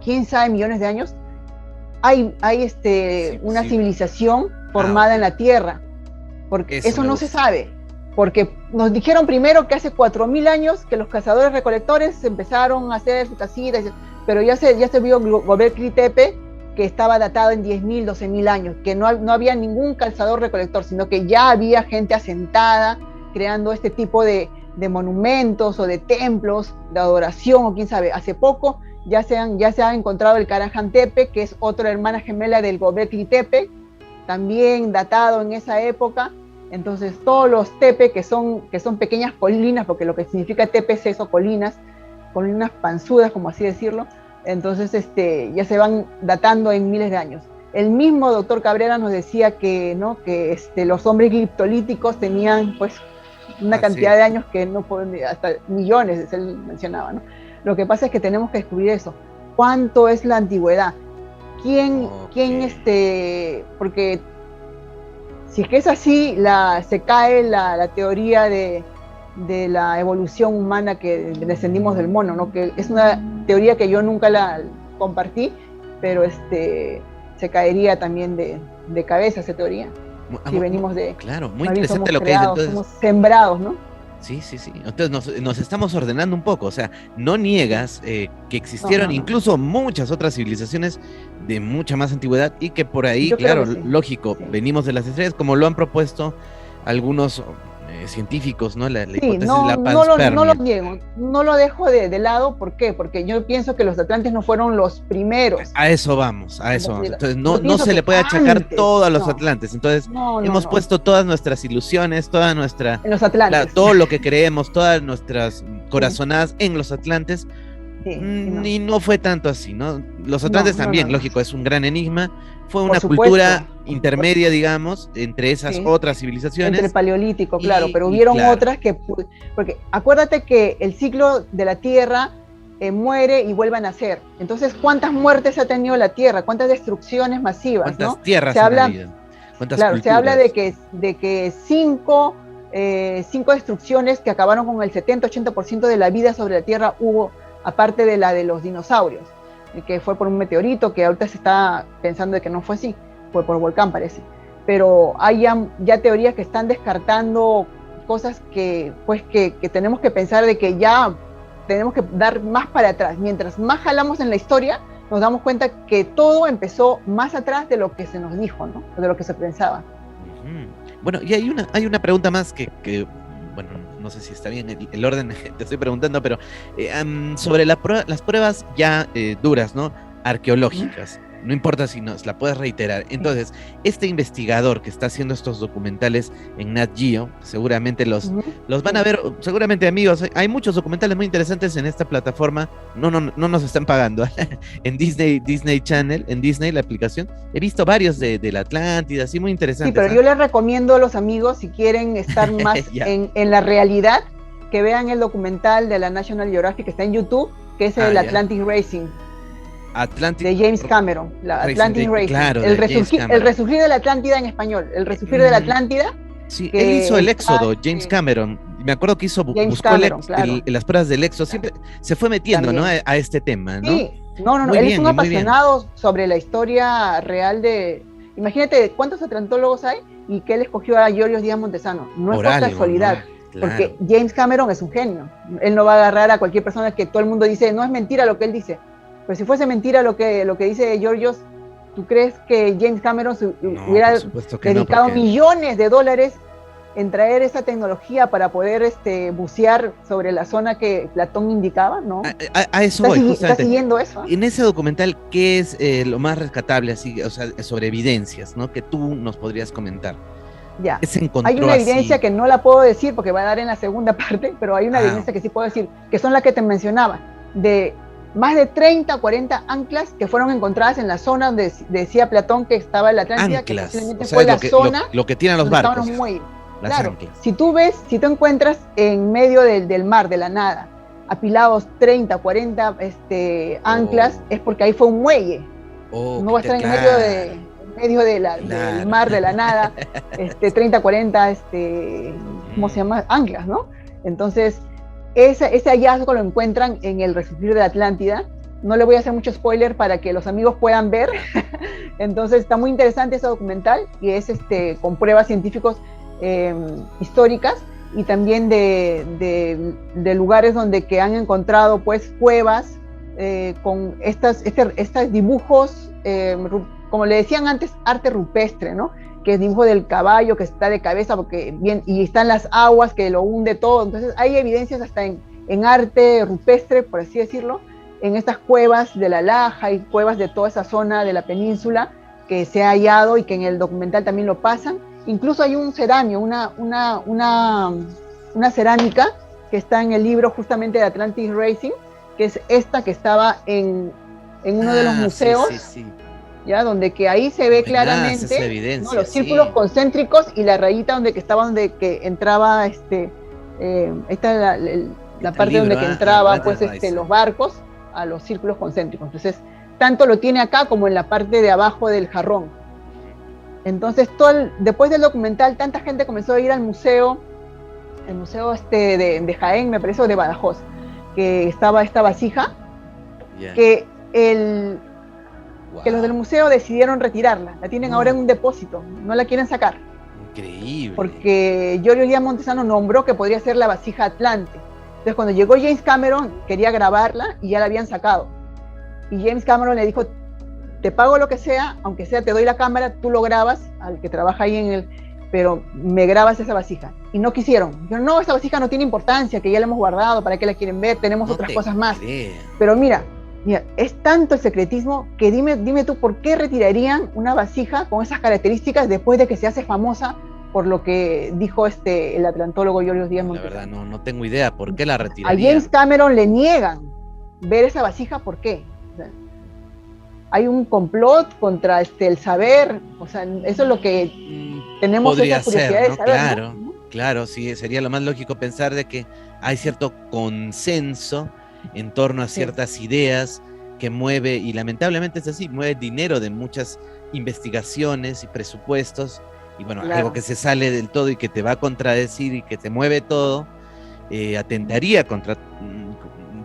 quién sabe, millones de años, hay una civilización formada en la Tierra, porque eso no se sabe. Porque nos dijeron primero que hace 4.000 años que los cazadores recolectores empezaron a hacer sus casitas, pero ya se vio Göbekli Tepe, que estaba datado en 10.000, 12.000 años, que no había ningún cazador recolector, sino que ya había gente asentada creando este tipo de monumentos o de templos de adoración, o quién sabe. Hace poco ya se ha encontrado el Karahan Tepe, que es otra hermana gemela del Göbekli Tepe, también datado en esa época. Entonces todos los tepe, que son pequeñas colinas, porque lo que significa tepe es eso, colinas panzudas, como así decirlo. Entonces ya se van datando en miles de años. El mismo doctor Cabrera nos decía que los hombres gliptolíticos tenían pues una cantidad de años que no pueden, hasta millones, él mencionaba, ¿no? Lo que pasa es que tenemos que descubrir eso. ¿Cuánto es la antigüedad? ¿Quién porque si es que es así, se cae la teoría de la evolución humana, que descendimos del mono, ¿no? Que es una teoría que yo nunca la compartí, pero se caería también de cabeza esa teoría. Si venimos de... Claro, muy interesante lo que es. Entonces, somos sembrados, ¿no? Sí. Entonces nos estamos ordenando un poco. O sea, no niegas que existieron incluso muchas otras civilizaciones de mucha más antigüedad, y que por ahí, claro, lógico, venimos de las estrellas, como lo han propuesto algunos científicos, ¿no? La hipótesis de la panspermia. No lo niego, no lo dejo de lado. ¿Por qué? Porque yo pienso que los atlantes no fueron los primeros. A eso vamos. Entonces no se le puede achacar todo a los atlantes. Entonces hemos puesto todas nuestras ilusiones, toda nuestra... En los atlantes. Todo lo que creemos, todas nuestras corazonadas en los atlantes. Y no fue tanto así, ¿no? Los atlantes también, lógico, es un gran enigma. Fue una cultura intermedia, digamos, entre esas otras civilizaciones. Entre el paleolítico, claro, pero hubieron otras que... Porque acuérdate que el ciclo de la Tierra muere y vuelve a nacer. Entonces, ¿cuántas muertes ha tenido la Tierra? ¿Cuántas destrucciones masivas? ¿Cuántas tierras han habido? ¿Cuántas culturas? Se habla de que cinco destrucciones que acabaron con el 70-80% de la vida sobre la Tierra hubo, aparte de la de los dinosaurios, que fue por un meteorito, que ahorita se está pensando de que no fue así, fue por volcán, parece. Pero hay ya teorías que están descartando cosas que tenemos que pensar de que ya tenemos que dar más para atrás. Mientras más jalamos en la historia, nos damos cuenta que todo empezó más atrás de lo que se nos dijo, ¿no? De lo que se pensaba. Bueno, y hay una pregunta más que bueno, no sé si está bien el orden que te estoy preguntando, pero sobre las pruebas ya duras, ¿no? Arqueológicas. No importa si nos la puedes reiterar. Entonces, este investigador que está haciendo estos documentales en Nat Geo, seguramente los van a ver, seguramente amigos, hay muchos documentales muy interesantes en esta plataforma, no nos están pagando, en Disney Channel, en Disney, la aplicación, he visto varios de la Atlántida, así muy interesantes. Sí, pero yo les recomiendo a los amigos, si quieren estar más en la realidad, que vean el documental de la National Geographic que está en YouTube, que es el Atlantic Racing. De James Cameron, la Atlantic Racing, claro, el resurgir de la Atlántida en español, el resurgir de la Atlántida. Sí, él hizo el éxodo, James Cameron, me acuerdo que buscó las pruebas del éxodo, siempre se fue metiendo, ¿no? a este tema, ¿no? Sí, no, él es un apasionado sobre la historia real de, imagínate cuántos atlantólogos hay y que él escogió a Giorgio Díaz Montesano, no es por casualidad. Claro. Porque James Cameron es un genio, él no va a agarrar a cualquier persona que todo el mundo dice, no es mentira lo que él dice. Pero si fuese mentira lo que dice Georgios, ¿tú crees que James Cameron hubiera dedicado millones de dólares en traer esa tecnología para poder bucear sobre la zona que Platón indicaba? ¿No? A eso voy, justamente. ¿Está siguiendo eso? En ese documental, ¿qué es lo más rescatable, así, o sea, sobre evidencias, ¿no? Que tú nos podrías comentar? Ya. Hay una evidencia que no la puedo decir porque va a dar en la segunda parte, pero hay una evidencia que sí puedo decir, que son las que te mencionaba, de más de 30 o 40 anclas que fueron encontradas en la zona donde decía Platón que estaba en la Atlántida, anclas, que posiblemente fue la zona lo que tiran los barcos. Claro, anclas. Si tú encuentras en medio del mar, de la nada, apilados 30, 40 anclas, es porque ahí fue un muelle. No va a estar en medio del mar, de la nada, 30, 40, ¿cómo se llama? Anclas, ¿no? Entonces, ese hallazgo lo encuentran en el resurgir de la Atlántida. No le voy a hacer mucho spoiler para que los amigos puedan ver. Entonces está muy interesante ese documental y es con pruebas científicas históricas y también de lugares donde que han encontrado pues cuevas con estos dibujos, como le decían antes, arte rupestre, ¿no? Que es dibujo del caballo que está de cabeza y están las aguas que lo hunde todo. Entonces hay evidencias hasta en arte rupestre, por así decirlo, en estas cuevas de la Laja y cuevas de toda esa zona de la península que se ha hallado y que en el documental también lo pasan. Incluso hay un ceramio, una cerámica que está en el libro justamente de Atlantic Racing, que es esta que estaba en uno de los museos. Sí. ¿Ya? Donde que ahí se ve claramente, ¿no? Los círculos concéntricos y la rayita donde que entraba esta la parte donde que entraba pues los barcos a los círculos concéntricos. Entonces tanto lo tiene acá como en la parte de abajo del jarrón. Entonces después del documental tanta gente comenzó a ir al museo, el museo de Jaén, me parece, o de Badajoz, que estaba esta vasija, que los del museo decidieron retirarla, la tienen ahora en un depósito, no la quieren sacar. Increíble. Porque Giorgio Díaz Montesano nombró que podría ser la vasija Atlante. Entonces cuando llegó James Cameron quería grabarla y ya la habían sacado. Y James Cameron le dijo, te pago lo que sea, aunque sea te doy la cámara, tú lo grabas, al que trabaja ahí pero me grabas esa vasija. Y no quisieron. Dijeron, no, esa vasija no tiene importancia, que ya la hemos guardado, ¿para qué la quieren ver? Tenemos otras cosas más. Pero mira, es tanto el secretismo que dime tú, ¿por qué retirarían una vasija con esas características después de que se hace famosa por lo que dijo el atlantólogo Giorgio Díaz Montesano? La verdad, no tengo idea, ¿por qué la retirarían? A James Cameron le niegan ver esa vasija, ¿por qué? O sea, hay un complot contra el saber, o sea, eso es lo que tenemos esa curiosidad de saber. Claro, sí, sería lo más lógico pensar de que hay cierto consenso en torno a ciertas ideas que mueve, y lamentablemente es así, mueve dinero de muchas investigaciones y presupuestos, y bueno, algo que se sale del todo y que te va a contradecir y que te mueve todo, atentaría contra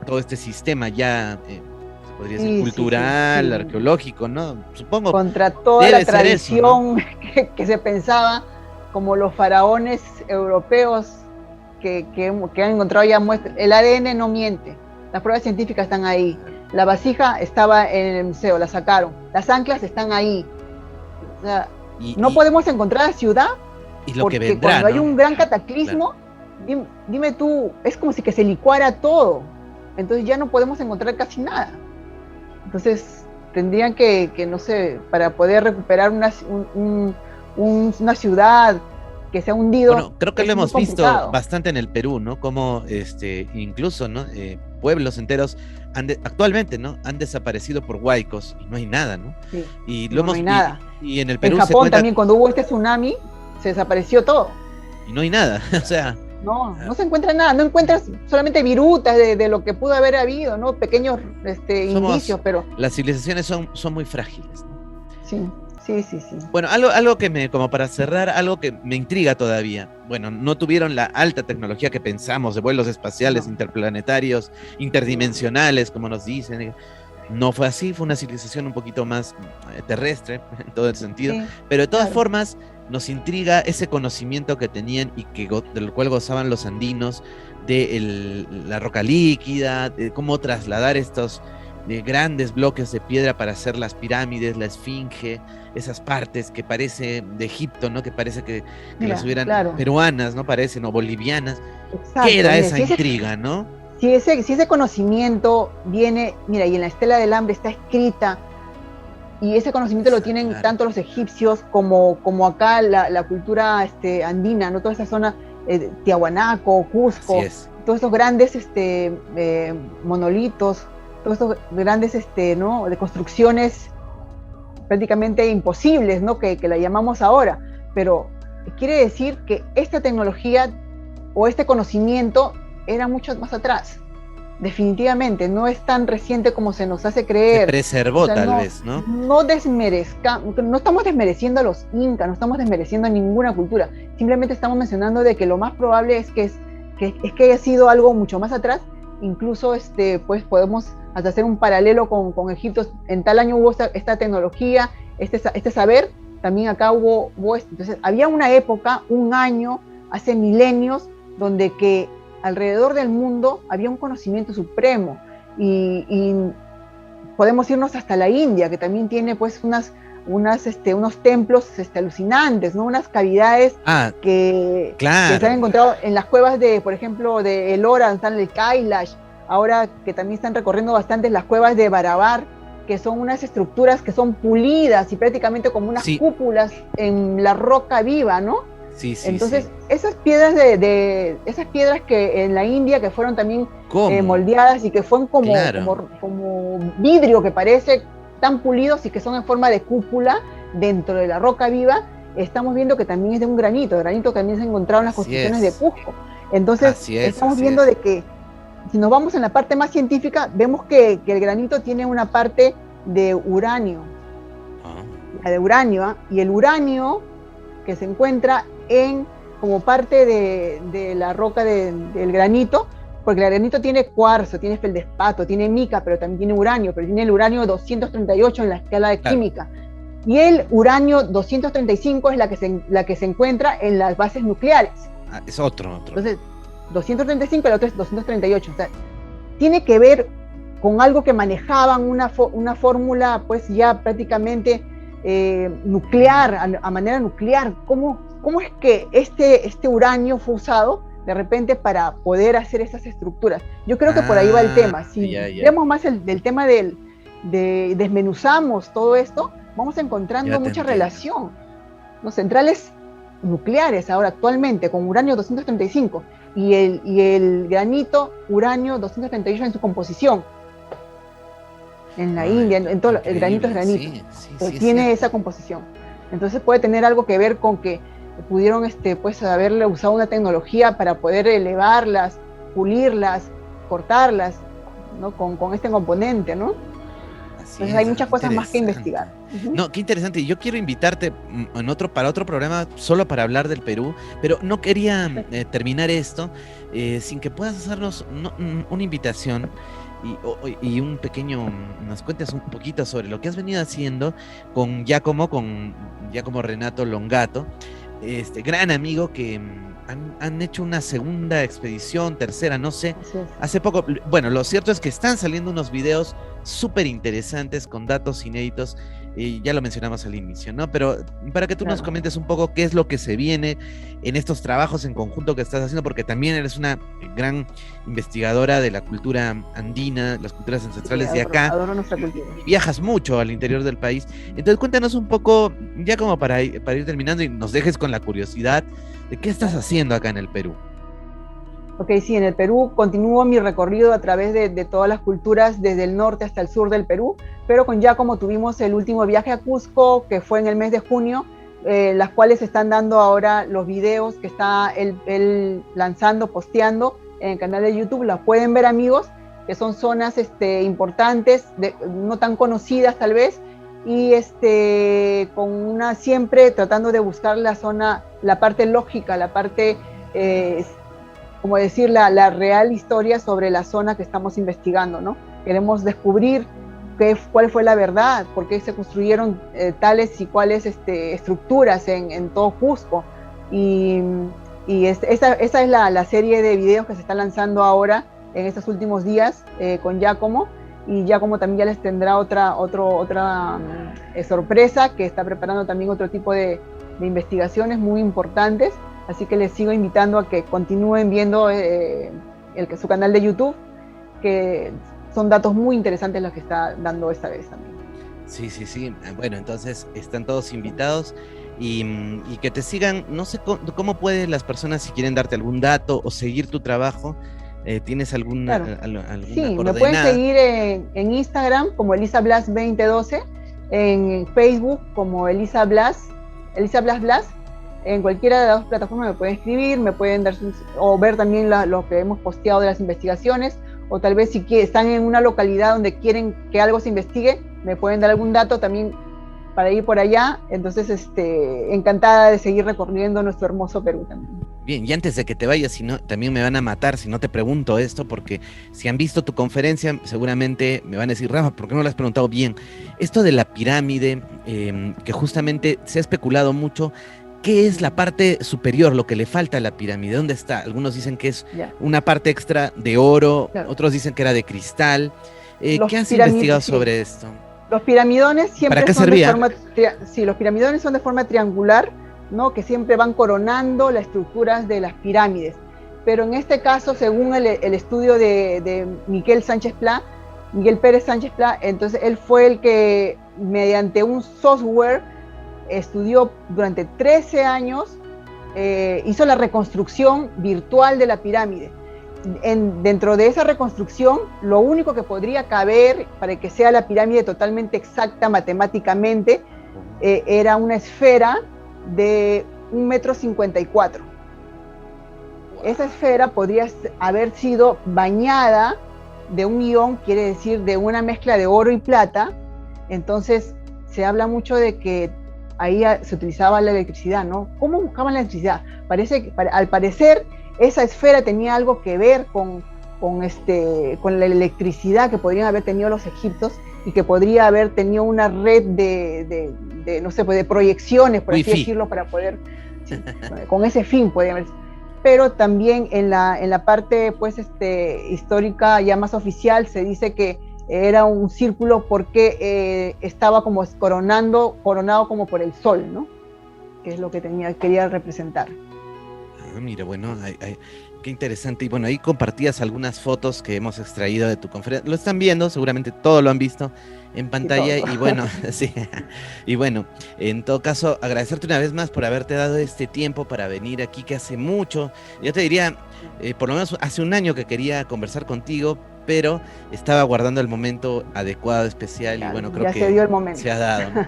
todo este sistema ya, podría ser cultural, arqueológico, ¿no? Supongo. Contra toda la tradición eso, ¿no? que se pensaba, como los faraones europeos que han encontrado ya muestras. El ADN no miente. Las pruebas científicas están ahí. La vasija estaba en el museo, la sacaron. Las anclas están ahí. O sea, no podemos encontrar la ciudad y lo porque que vendrá, cuando hay ¿no? un gran cataclismo, claro. Dime tú, es como si que se licuara todo. Entonces ya no podemos encontrar casi nada. Entonces tendrían que no sé, para poder recuperar una ciudad que se ha hundido. Bueno, creo que lo hemos visto bastante en el Perú, ¿no? Como incluso, ¿no? Pueblos enteros actualmente, ¿no? Han desaparecido por huaicos y no hay nada, ¿no? Sí, y lo no hay nada. Y en el Perú en Japón también, cuando hubo este tsunami, se desapareció todo. Y no hay nada, o sea. No se encuentra nada, no encuentras solamente virutas de lo que pudo haber habido, ¿no? Pequeños indicios, pero... Las civilizaciones son muy frágiles, ¿no? Sí. Bueno, algo que como para cerrar, algo que me intriga todavía. Bueno, no tuvieron la alta tecnología que pensamos de vuelos espaciales, interplanetarios, interdimensionales, como nos dicen. No fue así, fue una civilización un poquito más terrestre, en todo el sentido. Sí, pero de todas formas, nos intriga ese conocimiento que tenían y del cual gozaban los andinos, de la roca líquida, de cómo trasladar estos de grandes bloques de piedra para hacer las pirámides, la esfinge, esas partes que parece de Egipto, ¿no? Que parece que las hubieran peruanas, ¿no? Parecen, o bolivianas. Exacto, queda esa intriga, ¿no? Si ese conocimiento viene, mira, y en la estela del hambre está escrita, y ese conocimiento lo tienen tanto los egipcios como acá la cultura andina, ¿no? Toda esa zona, Tiahuanaco, Cusco, todos estos grandes monolitos, todos estos grandes ¿no? de construcciones prácticamente imposibles, ¿no? que la llamamos ahora, pero quiere decir que esta tecnología o este conocimiento era mucho más atrás, definitivamente, no es tan reciente como se nos hace creer. Se preservó, tal vez, ¿no? No estamos desmereciendo a los incas, no estamos desmereciendo a ninguna cultura, simplemente estamos mencionando de que lo más probable es que haya sido algo mucho más atrás. Incluso pues podemos hasta hacer un paralelo con Egipto. En tal año hubo esta tecnología, este saber, también acá hubo esto. Entonces había una época, un año, hace milenios, donde que alrededor del mundo había un conocimiento supremo, y podemos irnos hasta la India, que también tiene pues unos templos alucinantes, ¿no? Unas cavidades que se han encontrado en las cuevas por ejemplo, de Ellora, donde están el Kailash, ahora que también están recorriendo bastante las cuevas de Barabar, que son unas estructuras que son pulidas y prácticamente como unas cúpulas en la roca viva, ¿no? Entonces, esas piedras esas piedras que en la India, que fueron también moldeadas y que fueron como vidrio, que parece tan pulidos y que son en forma de cúpula dentro de la roca viva, estamos viendo que también es de un granito que también se ha encontrado en las construcciones de Cusco. Entonces, estamos viendo de que si nos vamos en la parte más científica, vemos que el granito tiene una parte de uranio, y el uranio que se encuentra como parte de la roca del granito, porque el granito tiene cuarzo, tiene feldespato, tiene mica, pero también tiene uranio, pero tiene el uranio 238 en la escala de química. Y el uranio 235 es la que se encuentra en las bases nucleares. Es otro. Entonces, 235 y el otro es 238. O sea, tiene que ver con algo que manejaban una fórmula pues ya prácticamente nuclear, a manera nuclear. ¿Cómo es que este uranio fue usado de repente para poder hacer esas estructuras? Yo creo que por ahí va el tema. Si vemos más del tema desmenuzamos todo esto, vamos encontrando mucha relación. Los centrales nucleares ahora actualmente con uranio 235 y el granito uranio 238 en su composición. En la India, en todo el granito es granito, tiene esa composición. Entonces puede tener algo que ver con que pudieron pues haberle usado una tecnología para poder elevarlas, pulirlas, cortarlas, ¿no? con este componente, ¿no? Entonces hay muchas cosas más que investigar. No, qué interesante. Yo quiero invitarte para otro programa solo para hablar del Perú, pero no quería terminar esto sin que puedas hacernos una invitación y nos cuentes un poquito sobre lo que has venido haciendo con Giacomo Renato Longato, gran amigo que han hecho una segunda expedición, tercera, no sé, hace poco. Bueno, lo cierto es que están saliendo unos videos súper interesantes con datos inéditos. Ya lo mencionamos al inicio, ¿no? Pero para que tú nos comentes un poco qué es lo que se viene en estos trabajos en conjunto que estás haciendo, porque también eres una gran investigadora de la cultura andina, las culturas ancestrales de acá. Adoro nuestra cultura. Viajas mucho al interior del país. Entonces cuéntanos un poco, ya como para ir terminando y nos dejes con la curiosidad de qué estás haciendo acá en el Perú. Ok, sí, en el Perú continúo mi recorrido a través de todas las culturas, desde el norte hasta el sur del Perú, pero con Giacomo tuvimos el último viaje a Cusco, que fue en el mes de junio, las cuales están dando ahora los videos que está él lanzando, posteando en el canal de YouTube. Las pueden ver, amigos, que son zonas importantes, no tan conocidas tal vez, y siempre tratando de buscar la parte lógica, la parte... como decir, la real historia sobre la zona que estamos investigando, ¿no? Queremos descubrir cuál fue la verdad, por qué se construyeron tales y cuales estructuras en todo Cusco. Esa es la serie de videos que se está lanzando ahora en estos últimos días con Giacomo, y Giacomo también ya les tendrá otra sorpresa, que está preparando también otro tipo de investigaciones muy importantes. Así que les sigo invitando a que continúen viendo su canal de YouTube, que son datos muy interesantes los que está dando esta vez también. Sí. Bueno, entonces están todos invitados y que te sigan. No sé cómo pueden las personas, si quieren darte algún dato o seguir tu trabajo. ¿Tienes alguna coordenada? Me pueden seguir en Instagram como Elisa Blas 2012, en Facebook como Elisa Blas. En cualquiera de las dos plataformas me pueden escribir, me pueden dar o ver también lo que hemos posteado de las investigaciones, o tal vez si están en una localidad donde quieren que algo se investigue, me pueden dar algún dato también para ir por allá. Entonces, encantada de seguir recorriendo nuestro hermoso Perú también. Bien, y antes de que te vayas, también me van a matar si no te pregunto esto, porque si han visto tu conferencia, seguramente me van a decir, Rafa, ¿por qué no lo has preguntado bien? Esto de la pirámide, que justamente se ha especulado mucho. ¿Qué es la parte superior, lo que le falta a la pirámide? ¿Dónde está? Algunos dicen que es una parte extra de oro, otros dicen que era de cristal. ¿Qué has investigado sobre esto? Los piramidones siempre ¿Para qué son servía? los piramidones son de forma triangular, ¿no? Que siempre van coronando las estructuras de las pirámides. Pero en este caso, según el estudio de Miguel Pérez Sánchez Pla, entonces él fue el que, mediante un software, estudió durante 13 años, hizo la reconstrucción virtual de la pirámide. Dentro de esa reconstrucción, lo único que podría caber para que sea la pirámide totalmente exacta matemáticamente, era una esfera de 1,54 m. Esa esfera podría haber sido bañada de un ion, quiere decir de una mezcla de oro y plata. Entonces se habla mucho de que ahí se utilizaba la electricidad, ¿no? ¿Cómo buscaban la electricidad? Al parecer, esa esfera tenía algo que ver con la electricidad que podrían haber tenido los egipcios, y que podría haber tenido una red de proyecciones, por así decirlo, para poder, con ese fin podría haber. Pero también en la parte histórica ya más oficial se dice que era un círculo porque estaba como coronado como por el sol, ¿no? Que es lo que quería representar. Mira, bueno, qué interesante. Y bueno, ahí compartías algunas fotos que hemos extraído de tu conferencia. Lo están viendo, seguramente todo lo han visto en pantalla. Y bueno, sí. Y bueno, en todo caso, agradecerte una vez más por haberte dado este tiempo para venir aquí, que hace mucho. Yo te diría, por lo menos hace un año que quería conversar contigo, pero estaba guardando el momento adecuado, especial, y bueno, creo que se dio el momento. Se ha dado, ¿no?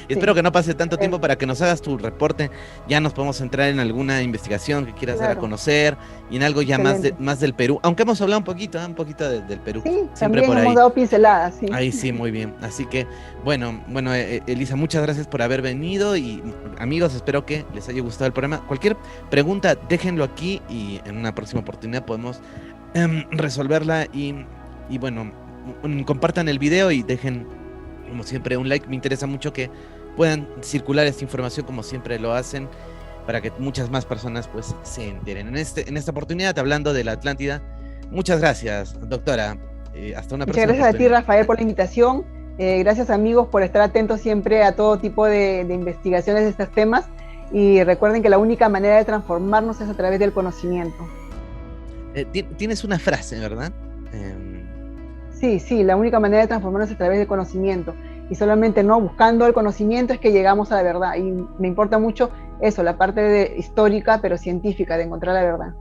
Espero que no pase tanto tiempo para que nos hagas tu reporte. Ya nos podemos entrar en alguna investigación que quieras dar a conocer, y en algo ya más del Perú, aunque hemos hablado un poquito del Perú. Sí, siempre también por ahí hemos dado pinceladas, sí. Ahí sí, muy bien. Así que, bueno, Elisa, muchas gracias por haber venido, y amigos, espero que les haya gustado el programa. Cualquier pregunta, déjenlo aquí, y en una próxima oportunidad podemos resolverla. Y bueno, compartan el video y dejen, como siempre, un like. Me interesa mucho que puedan circular esta información como siempre lo hacen, para que muchas más personas pues se enteren. En esta oportunidad, hablando de la Atlántida, muchas gracias, doctora Hasta una Muchas próxima gracias a ti, oportunidad. Rafael, por la invitación. Gracias, amigos, por estar atentos siempre a todo tipo de investigaciones de estos temas. Y recuerden que la única manera de transformarnos es a través del conocimiento. Tienes una frase, ¿verdad? Sí, sí, la única manera de transformarnos es a través del conocimiento. Y solamente no buscando el conocimiento es que llegamos a la verdad. Y me importa mucho eso, la parte histórica, pero científica, de encontrar la verdad.